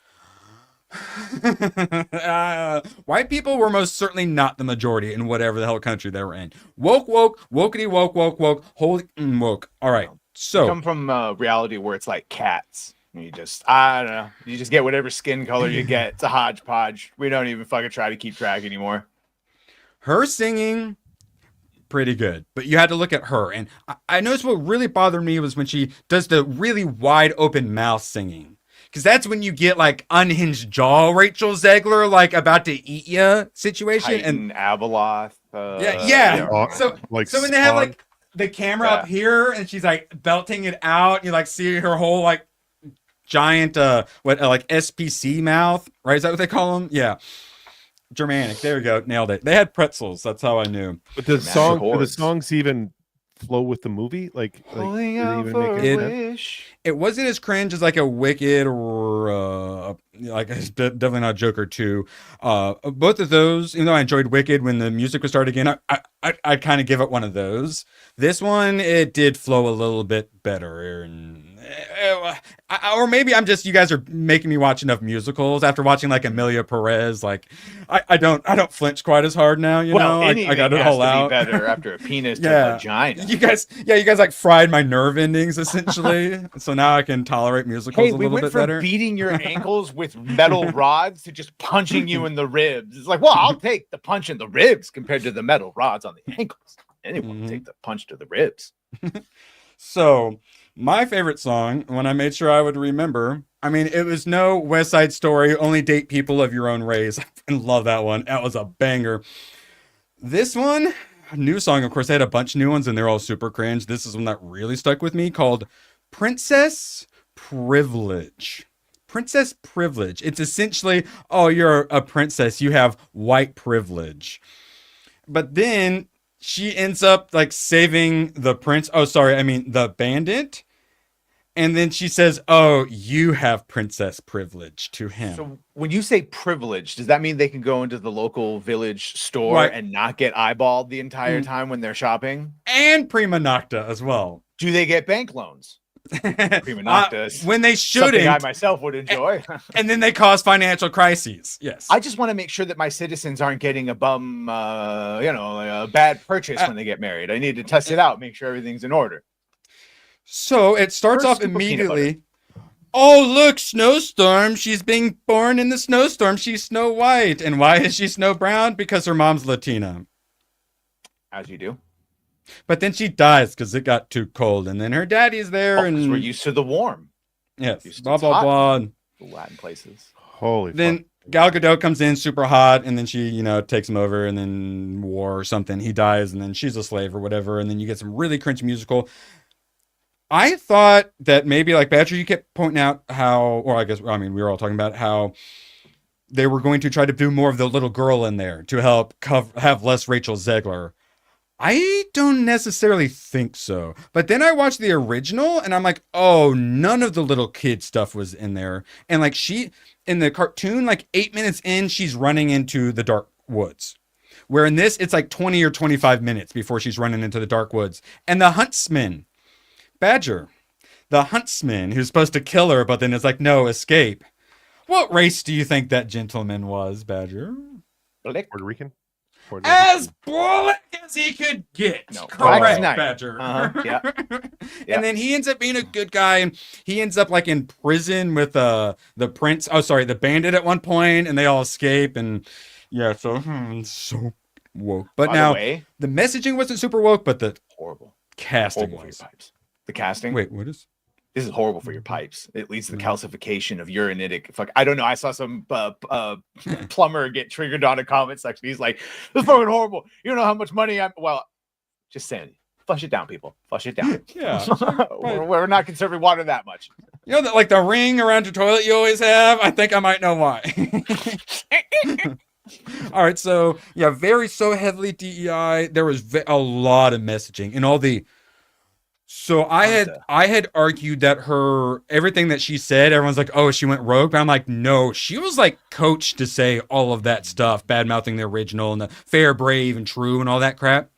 White people were most certainly not the majority in whatever the hell country they were in. Wokety woke, holy woke. All right. So you come from reality where it's like cats. You just, I don't know. You just get whatever skin color you get. It's a hodgepodge. We don't even fucking try to keep track anymore. Her singing, pretty good. But you had to look at her. And I noticed what really bothered me was when she does the really wide open mouth singing. Because that's when you get like unhinged jaw Rachel Zegler, like about to eat ya situation. And Abeloth. So when they have like the camera up here and she's like belting it out, you like see her whole like giant like SPC mouth, right? Is that what they call them? Yeah. Germanic. There we go. Nailed it. They had pretzels. That's how I knew. But the songs even flow with the movie? Like it wasn't as cringe as like a Wicked or like definitely not Joker 2. Both of those, even though I enjoyed Wicked when the music was started again, I'd kind of give it one of those. This one, it did flow a little bit better. And or maybe I'm just, you guys are making me watch enough musicals after watching like Amelia Perez. Like I don't flinch quite as hard now, you know. I got it all out. Better after a penis to vagina. You guys like fried my nerve endings essentially. So now I can tolerate musicals a little bit better. We went from beating your ankles with metal rods to just punching you in the ribs. It's like, well, I'll take the punch in the ribs compared to the metal rods on the ankles. Anyone will take the punch to the ribs. So my favorite song, when I made sure I would remember, I mean, it was no West Side Story, Only Date People of Your Own Race. I love that one. That was a banger. This one, new song, of course, they had a bunch of new ones and they're all super cringe. This is one that really stuck with me, called Princess Privilege. Princess Privilege. It's essentially, oh, you're a princess, you have white privilege. But then she ends up like saving the the bandit. And then she says, "Oh, you have princess privilege," to him. So when you say privilege, does that mean they can go into the local village store Right. and not get eyeballed the entire time when they're shopping? And prima nocta as well. Do they get bank loans? Prima noctas. When they shouldn't. Something I myself would enjoy. And then they cause financial crises. Yes. I just want to make sure that my citizens aren't getting a bum, a bad purchase when they get married. I need to test it out, make sure everything's in order. So it starts off immediately. Oh, look, snowstorm. She's being born in the snowstorm. She's Snow White. And why is she Snow Brown? Because her mom's Latina. As you do. But then she dies because it got too cold. And then her daddy's there. And we're used to the warm. Yes. Blah, blah, blah. The Latin places. Holy Then fuck. Gal Gadot comes in super hot. And then she, takes him over. And then war or something. He dies. And then she's a slave or whatever. And then you get some really cringe musical. I thought that maybe, like, Badger, you kept pointing out how, we were all talking about how they were going to try to do more of the little girl in there to help have less Rachel Zegler. I don't necessarily think so. But then I watched the original and I'm like, oh, none of the little kid stuff was in there. And like in the cartoon, like 8 minutes in, she's running into the dark woods. Where in this, it's like 20 or 25 minutes before she's running into the dark woods. And the Huntsman, Badger, the Huntsman who's supposed to kill her, but then it's like, no, escape. What race do you think that gentleman was, Badger? Puerto Rican? As black as he could get. No, correct, Badger. Yeah. And then he ends up being a good guy, and he ends up like in prison with the prince. Oh, sorry, the bandit at one point, and they all escape. And yeah, so woke. But By now the way, the messaging wasn't super woke, but the horrible casting horrible was. for your pipes. The casting. Wait, what is? This is horrible for your pipes. It leads to the calcification of urinitic. Fuck, I don't know. I saw some plumber get triggered on a comment section. He's like, "This is fucking horrible. You don't know how much money I'm." Well, just saying, flush it down, people. Flush it down. Yeah, we're not conserving water that much. You know that, like the ring around your toilet you always have. I think I might know why. All right, so yeah, so heavily DEI. There was a lot of messaging and all the. So I had argued that everything that she said, everyone's like, oh, she went rogue. But I'm like, no, she was like coached to say all of that stuff, bad mouthing the original and the fair, brave, and true and all that crap.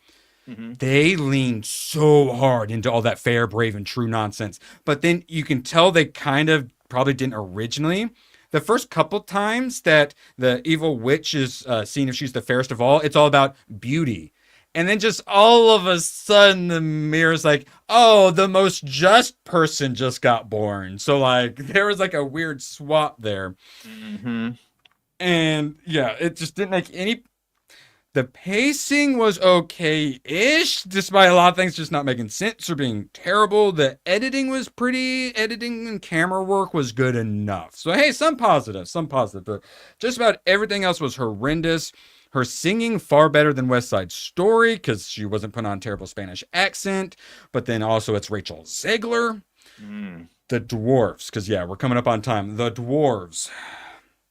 Mm-hmm. They leaned so hard into all that fair, brave, and true nonsense. But then you can tell they kind of probably didn't originally. The first couple times that the evil witch is seen if she's the fairest of all, it's all about beauty. And then just all of a sudden the mirror's like, oh, the most just person just got born. So like there was like a weird swap there. Mm-hmm. And yeah, it just didn't make any. The pacing was okay-ish, despite a lot of things just not making sense or being terrible. The editing and camera work was good enough. So hey, some positive, but just about everything else was horrendous. Her singing far better than West Side Story because she wasn't put on a terrible Spanish accent. But then also it's Rachel Zegler. The dwarves, because yeah, we're coming up on time. The dwarves.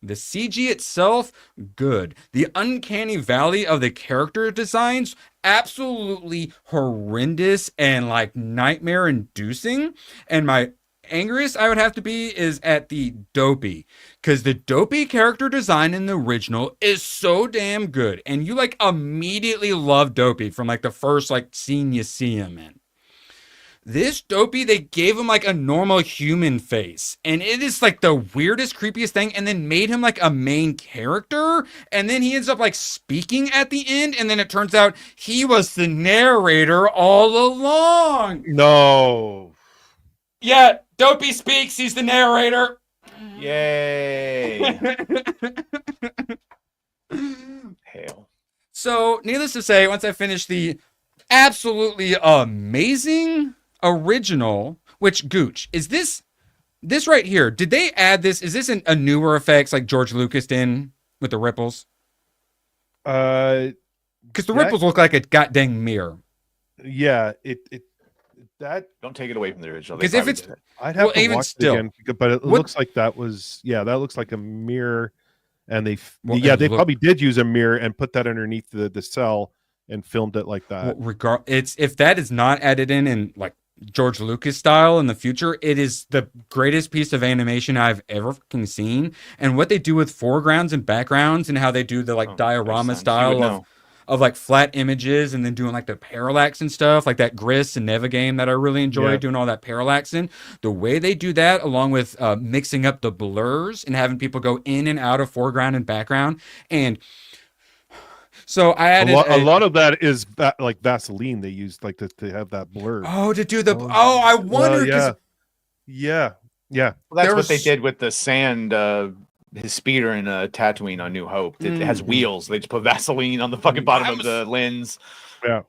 The CG itself, good. The uncanny valley of the character designs, absolutely horrendous and like nightmare inducing. And my angriest I would have to be is at the Dopey, because the Dopey character design in the original is so damn good, and you like immediately love Dopey from like the first like scene you see him in. This Dopey, they gave him like a normal human face, and it is like the weirdest, creepiest thing, and then made him like a main character, and then he ends up like speaking at the end, and then it turns out he was the narrator all along. No. Yeah, Dopey speaks. He's the narrator. Yay. Hail. So, needless to say, once I finished the absolutely amazing original, which, Gooch, is this right here? Did they add this? Is this a newer effects like George Lucas did with the ripples? Because the ripples look like a goddamn mirror. Yeah, that don't take it away from the original. Because if it's, I'd have to watch it again, but it looks like that looks like a mirror, and they probably did use a mirror and put that underneath the cell and filmed it like that. If that is not added in like George Lucas style in the future, it is the greatest piece of animation I've ever fucking seen. And what they do with foregrounds and backgrounds and how they do the like diorama style of like flat images and then doing like the parallax and stuff, like that Gris and Neva game that I really enjoy doing all that parallax in. The way they do that, along with mixing up the blurs and having people go in and out of foreground and background. And so I added a lot of that is like Vaseline. They used like to have that blur. Oh, to do the I wonder. Yeah. Well, that's what they did with the sand. His speeder in Tatooine on New Hope. It has wheels. They just put Vaseline on the fucking bottom of the lens. Yeah.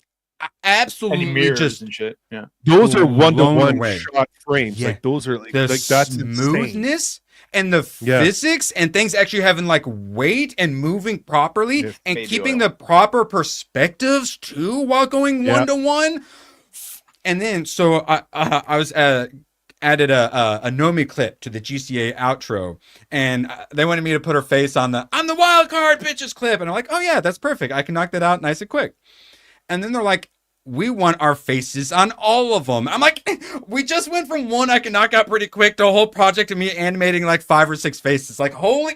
Absolutely, and mirrors and shit. Yeah, those are 1-to-1 shot frames. Yeah. Like those are like that's smoothness and the physics and things actually having like weight and moving properly and keeping the proper perspectives too while going 1-to-1. And then so I was added a Nomi clip to the GCA outro, and they wanted me to put her face on the "I'm the wild card bitches" clip, and I'm like, oh yeah, that's perfect. I can knock that out nice and quick. And then they're like, we want our faces on all of them. I'm like, we just went from one I can knock out pretty quick to a whole project of me animating like 5 or 6 faces. Like, holy,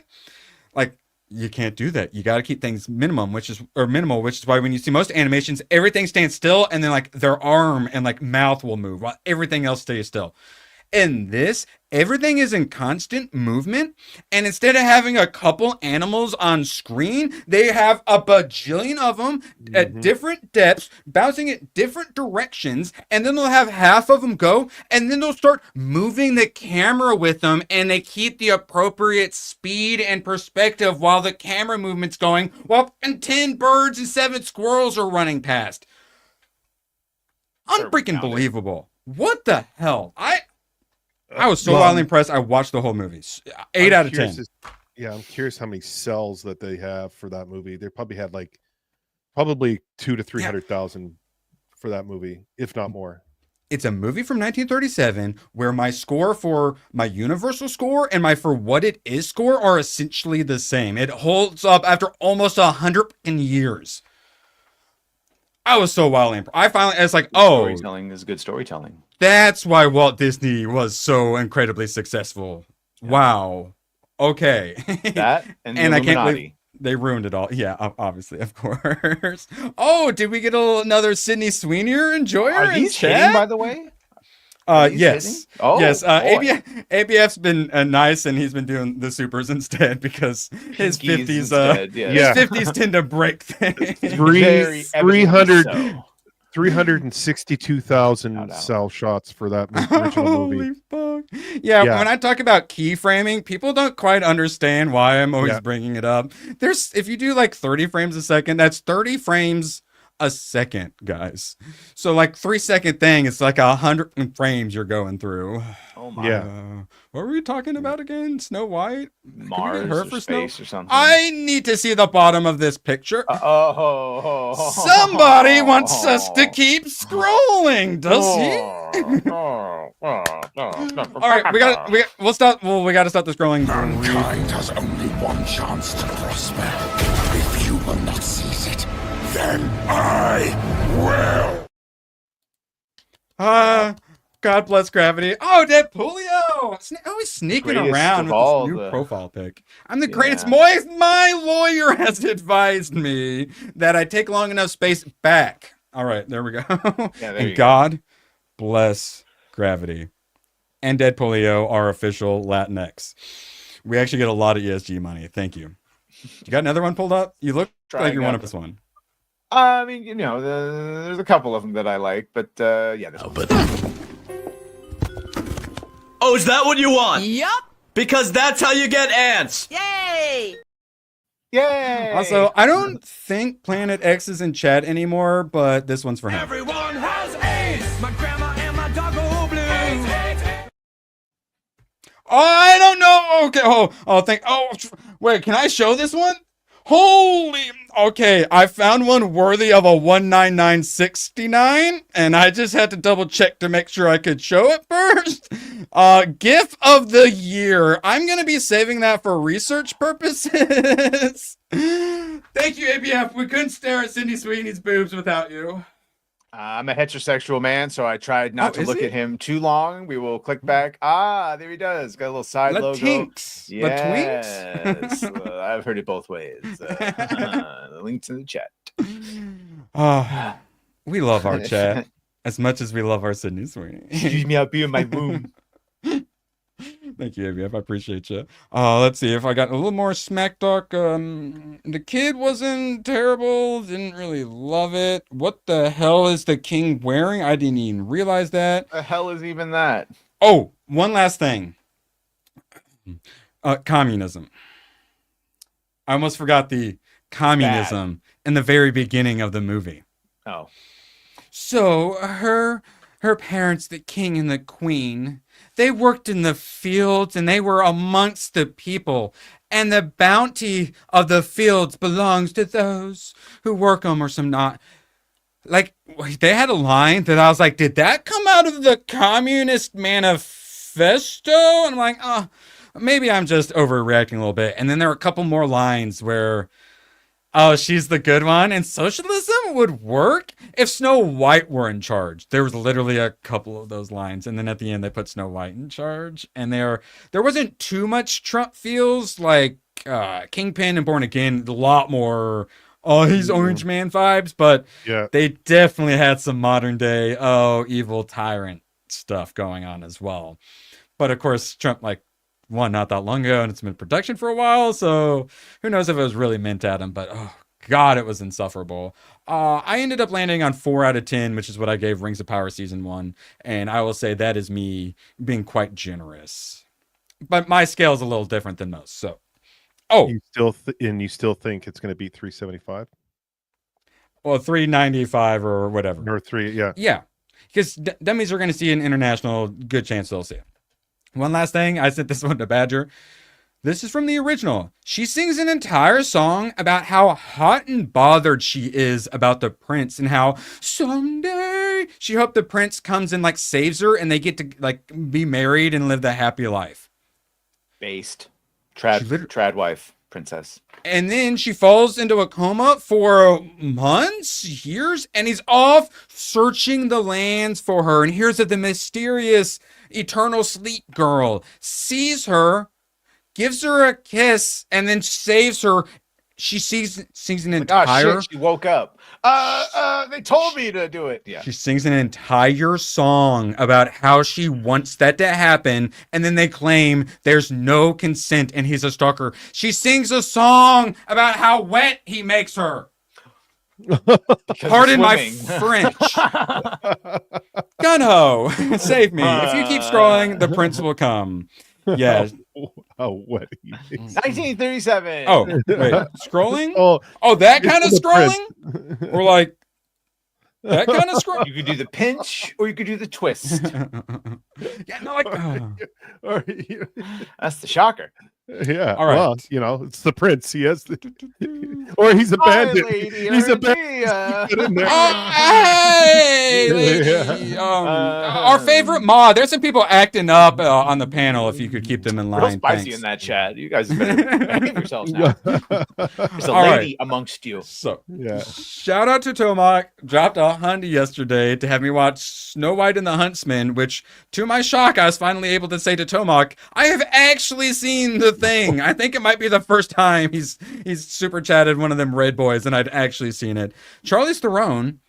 like, you can't do that. You got to keep things minimal, which is why when you see most animations, everything stands still, and then like their arm and like mouth will move while everything else stays still. In this, everything is in constant movement, and instead of having a couple animals on screen, they have a bajillion of them at different depths, bouncing at different directions, and then they'll have half of them go, and then they'll start moving the camera with them, and they keep the appropriate speed and perspective while the camera movement's going, while 10 birds and 7 squirrels are running past. Unfreaking believable. What the hell? I was so wildly impressed. I watched the whole movie. 8 out of 10. I'm curious how many cells that they have for that movie. They probably had probably 200,000 to 300,000 for that movie, if not more. It's a movie from 1937 where my score for my Universal score and my For What It Is score are essentially the same. It holds up after almost 100 years. I was so wildly impressed. It's like, storytelling is good storytelling. That's why Walt Disney was so incredibly successful. Yeah. Wow. Okay. That and I can't believe they ruined it all. Yeah, obviously, of course. Oh, did we get another Sydney Sweeney enjoyer? Are these hitting, by the way? Yes. Oh, yes. ABF's been nice, and he's been doing the supers instead because his 50s, his 50s tend to break things. 362,000 cell shots for that original movie. Fuck. Yeah, when I talk about keyframing, people don't quite understand why I'm always bringing it up. If you do like 30 frames a second, that's 30 frames a second, guys. So like 3-second thing, it's like 100 frames you're going through. Oh my. What were we talking about again? Snow White? Mars or space or something. I need to see the bottom of this picture. Somebody wants us to keep scrolling, does he? All right, we gotta stop the scrolling. Mankind has only one chance to prosper. If you will not seize it, then I will. God bless gravity. Oh, Deadpoolio! Always sneaking around with this new profile pic. I'm the greatest. My lawyer has advised me that I take long enough space back. All right, there we go. And God bless gravity. And Deadpoolio, our official Latinx. We actually get a lot of ESG money. Thank you. You got another one pulled up? You look like you're one of this one. I mean, there's a couple of them that I like, but Oh, is that what you want? Yup. Because that's how you get ants. Yay! Yay! Also, I don't think Planet X is in chat anymore, but this one's for him. Everyone has AIDS. My grandma and my dog are blue. Oh, I don't know. Okay. Wait, can I show this one? Okay, I found one worthy of a 199.69, and I just had to double check to make sure I could show it first. GIF of the year. I'm gonna be saving that for research purposes. Thank you, ABF. We couldn't stare at Sydney Sweeney's boobs without you. I'm a heterosexual man, so I tried not to look at him too long. We will click back. There he does. Got a little side logo. Latinx. Yes. I've heard it both ways. The link's in the chat. We love our chat as much as we love our Sydney Sweeney. Excuse me, I'll be in my room. Thank you, ABF. I appreciate you. Let's see if I got a little more smack talk. The kid wasn't terrible. Didn't really love it. What the hell is the king wearing? I didn't even realize that. The hell is even that? Oh, one last thing. Communism. I almost forgot the communism in the very beginning of the movie. Oh. So her parents, the king and the queen, they worked in the fields and they were amongst the people. And the bounty of the fields belongs to those who work them or some not. Like, they had a line that I was like, did that come out of the Communist Manifesto? And I'm like, maybe I'm just overreacting a little bit. And then there were a couple more lines where, she's the good one. And socialism would work if Snow White were in charge. There was literally a couple of those lines. And then at the end, they put Snow White in charge. And there wasn't too much Trump feels, like Kingpin and Born Again, a lot more, he's Orange Man vibes. But they definitely had some modern day, evil tyrant stuff going on as well. But of course, Trump, won not that long ago, and it's been in production for a while, so who knows if it was really meant at him, but oh god, it was insufferable. I ended up landing on 4 out of 10, which is what I gave Rings of Power Season 1, and I will say that is me being quite generous. But my scale is a little different than most, so. You still think it's going to be 375? Well, 395 or whatever. Or 3, yeah. Yeah, because dummies are going to see an international, good chance they'll see it. One last thing, I sent this one to Badger. This is from the original. She sings an entire song about how hot and bothered she is about the prince and how someday she hoped the prince comes and saves her and they get to be married and live the happy life. Based. Trad wife, princess. And then she falls into a coma for months, years, and he's off searching the lands for her. And here's the mysterious eternal sleep girl sees her, gives her a kiss, and then saves her. She sings an entire. She woke up. They told me to do it. Yeah. She sings an entire song about how she wants that to happen, and then they claim there's no consent and he's a stalker. She sings a song about how wet he makes her. Pardon my French. Gun-ho, save me. If you keep scrolling, the prince will come. Yeah. What? 1937. Oh, wait. Scrolling? Oh, that kind of scrolling? Or that kind of scroll? You could do the pinch or you could do the twist. Yeah, no, that's the shocker. Yeah. All right. Well, it's the prince. He has or he's a bandit. He's a bandit. Hey, lady. Our favorite mod. There's some people acting up on the panel. If you could keep them in line. Real spicy in that chat. You guys better behave yourselves now. There's a lady amongst you. So, shout out to Tomac. Dropped a $100 yesterday to have me watch Snow White and the Huntsman, which, to my shock, I was finally able to say to Tomac, I have actually seen the thing. I think it might be the first time he's super chatted one of them red boys and I'd actually seen it. Charlize Theron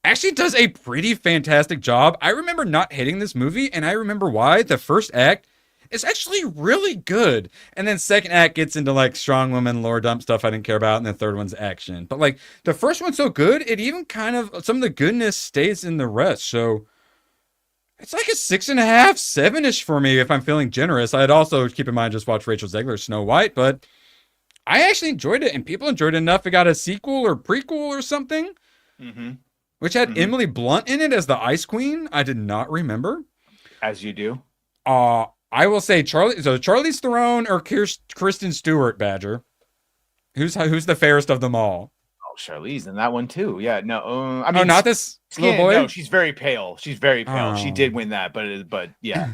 actually does a pretty fantastic job. I remember not hating this movie, and I remember why. The first act is actually really good, and then second act gets into strong woman lore dump stuff I didn't care about, and the third one's action. But the first one's so good, it even kind of some of the goodness stays in the rest. So it's a 6.5, 7-ish for me if I'm feeling generous. I'd also keep in mind just watch Rachel Zegler's Snow White, but I actually enjoyed it, and people enjoyed it enough. It got a sequel or prequel or something, which had Emily Blunt in it as the Ice Queen. I did not remember. As you do. I will say Charlize Theron or Kristen Stewart, Badger. Who's the fairest of them all? Oh, Charlize in that one too. Yeah, no. Not this little boy. No, she's very pale. She's very pale. She did win that, but yeah.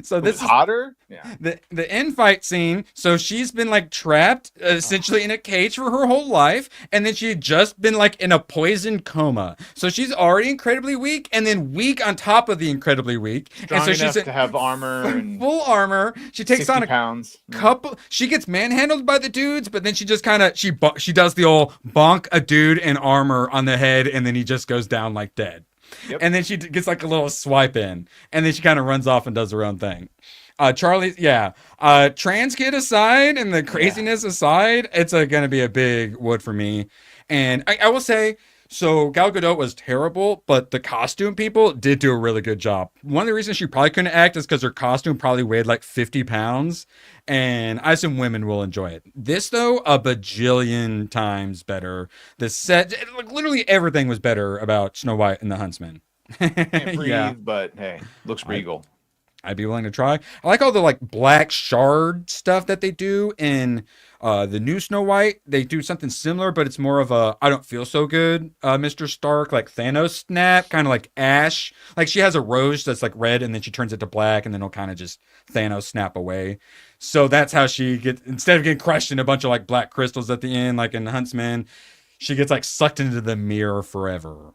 So this is hotter. Yeah. The end fight scene. So she's been like trapped essentially in a cage for her whole life, and then she had just been like in a poison coma. So she's already incredibly weak, and then weak on top of the incredibly weak. Strong and so enough she's to have armor and full armor. She takes on a pounds. couple. She gets manhandled by the dudes, but then she just kind of she does the old bonk a dude in armor on the head, and then he just goes down like dead. Yep. And then she gets like a little swipe in, and then she kind of runs off and does her own thing. Charlie, trans kid aside and the craziness aside, it's going to be a big wood for me. And I will say, so Gal Gadot was terrible, but the costume people did do a really good job. One of the reasons she probably couldn't act is because her costume probably weighed like 50 pounds. And I assume women will enjoy it. This, though, a bajillion times better. The set, like literally everything was better about Snow White and the Huntsman. Can't breathe, but hey, looks regal. I'd be willing to try. I like all the like black shard stuff that they do in the new Snow White. They do something similar, but it's more of a I don't feel so good, Mr. Stark, like Thanos snap, kind of like Ash. Like she has a rose that's like red, and then she turns it to black, and then it'll kind of just Thanos snap away. So that's how she gets, instead of getting crushed in a bunch of like black crystals at the end, like in Huntsman, she gets like sucked into the mirror forever.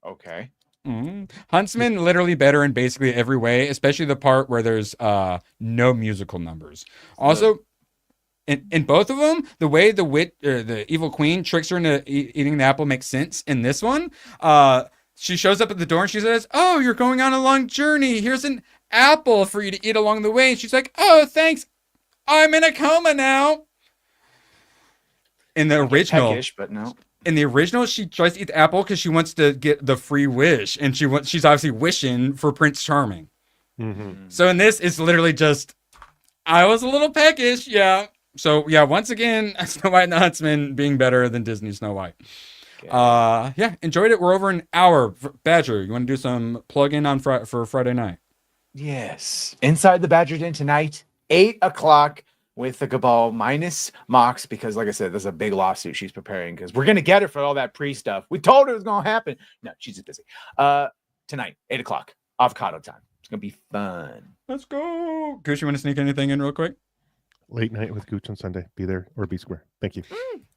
Okay. Mm-hmm. Huntsman literally better in basically every way, especially the part where there's no musical numbers. Also, in both of them, the way the evil queen tricks her into eating the apple makes sense. In this one, she shows up at the door and she says, "Oh, you're going on a long journey. Here's an apple for you to eat along the way." And she's like, "Oh, thanks. I'm in a coma now." In the original, peckish, but no. In the original, she tries to eat the apple because she wants to get the free wish, and she's obviously wishing for Prince Charming. Mm-hmm. So in this, it's literally just, I was a little peckish, yeah. So yeah, once again, Snow White and the Huntsman being better than Disney Snow White. Yeah, enjoyed it. We're over an hour. Badger, you want to do some plug-in on for Friday night? Yes. Inside the Badger Den tonight, 8 o'clock. With the Cabal minus Mox, because like I said, there's a big lawsuit she's preparing because we're gonna get her for all that pre-stuff. We told her it was gonna happen. No, she's just busy. Tonight, 8 o'clock, avocado time. It's gonna be fun. Let's go. Gooch, you want to sneak anything in real quick? Late night with Gooch on Sunday. Be there or be square. Thank you.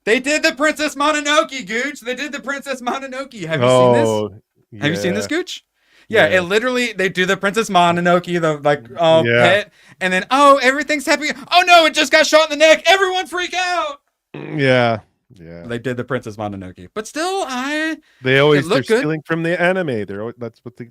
They did the Princess Mononoke, Gooch. They did the Princess Mononoke. Have you seen this? Yeah. Have you seen this, Gooch? Yeah, it literally, they do the Princess Mononoke, the pet, and then, oh, everything's happy. Oh no, it just got shot in the neck. Everyone freak out. Yeah. They did the Princess Mononoke, but still, they're stealing from the anime. That's what they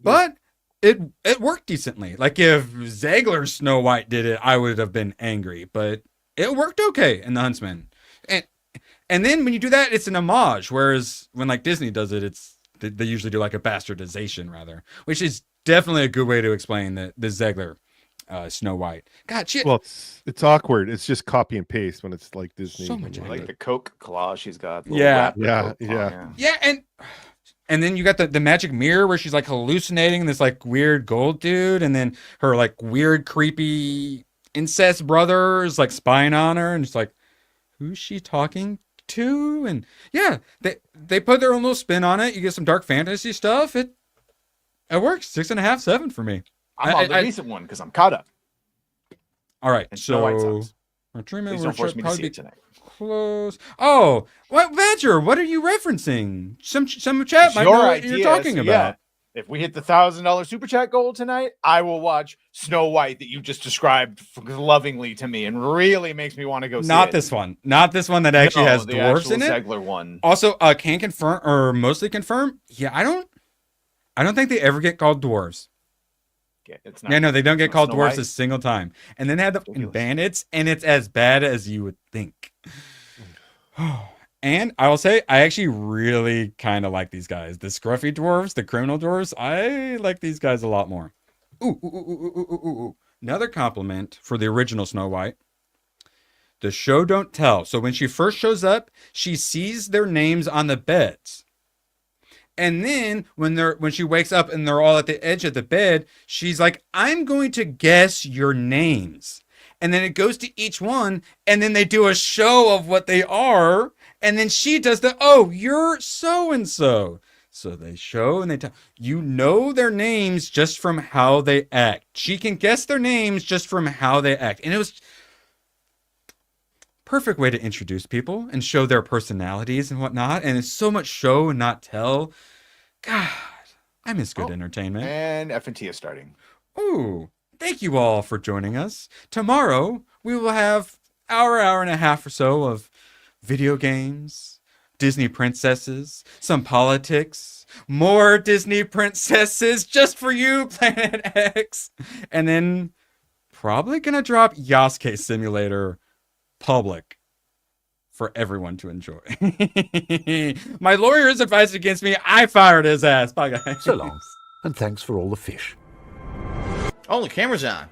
but it worked decently. Like if Zegler's Snow White did it, I would have been angry, but it worked okay in the Huntsman. And then when you do that, it's an homage. Whereas when like Disney does it, they usually do like a bastardization rather, which is definitely a good way to explain the Zegler Snow White. God, shit. Well, it's awkward. It's just copy and paste when it's like Disney. So much like the Coke claw she's got. Yeah, and then you got the magic mirror where she's like hallucinating this like weird gold dude, and then her like weird creepy incest brother is like spying on her, and it's like, who's she talking to? And yeah, they put their own little spin on it. You get some dark fantasy stuff. It works. 6.5, 7 for me. I'm on the recent one because I'm caught up. All right, and so please don't force me to see it tonight. Close. Oh, what Badger? What are you referencing? Some chat might know what you're talking about. Yeah. If we hit the $1,000 super chat goal tonight, I will watch Snow White that you just described lovingly to me, and really makes me want to go see it. Not this one that actually has dwarves in it. Zegler one. Also, can confirm or mostly confirm. Yeah, I don't think they ever get called dwarves. It's not, no, they don't get called Snow dwarves White. a single time. And then they had the bandits, and it's as bad as you would think. And I will say, I actually really kind of like these guys. The scruffy dwarves, the criminal dwarves, I like these guys a lot more. Ooh. Another compliment for the original Snow White. The show don't tell. So when she first shows up, she sees their names on the beds. And then when she wakes up and they're all at the edge of the bed, she's like, I'm going to guess your names. And then it goes to each one, and then they do a show of what they are. And then she does you're so-and-so. So they show and they tell you know their names just from how they act. She can guess their names just from how they act. And it was perfect way to introduce people and show their personalities and whatnot. And it's so much show and not tell. God, I miss good entertainment. And FNT is starting. Ooh, thank you all for joining us. Tomorrow we will have hour and a half or so of video games, Disney princesses, some politics, more Disney princesses just for you, Planet X. And then probably gonna drop Yasuke Simulator public for everyone to enjoy. My lawyers advised against me. I fired his ass. Bye, guys. So long, and thanks for all the fish. Oh, the camera's on.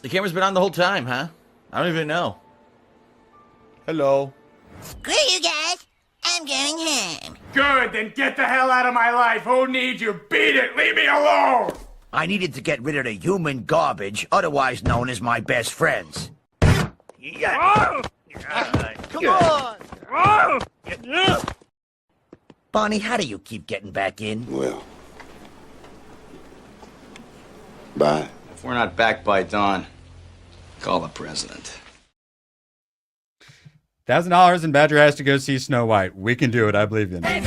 The camera's been on the whole time, huh? I don't even know. Hello. Screw you guys. I'm going home. Good, then get the hell out of my life. Who needs you? Beat it. Leave me alone. I needed to get rid of the human garbage, otherwise known as my best friends. Oh! Come on! Bonnie, how do you keep getting back in? Well, bye. If we're not back by dawn, call the president. $1,000 and Badger has to go see Snow White. We can do it. I believe in it.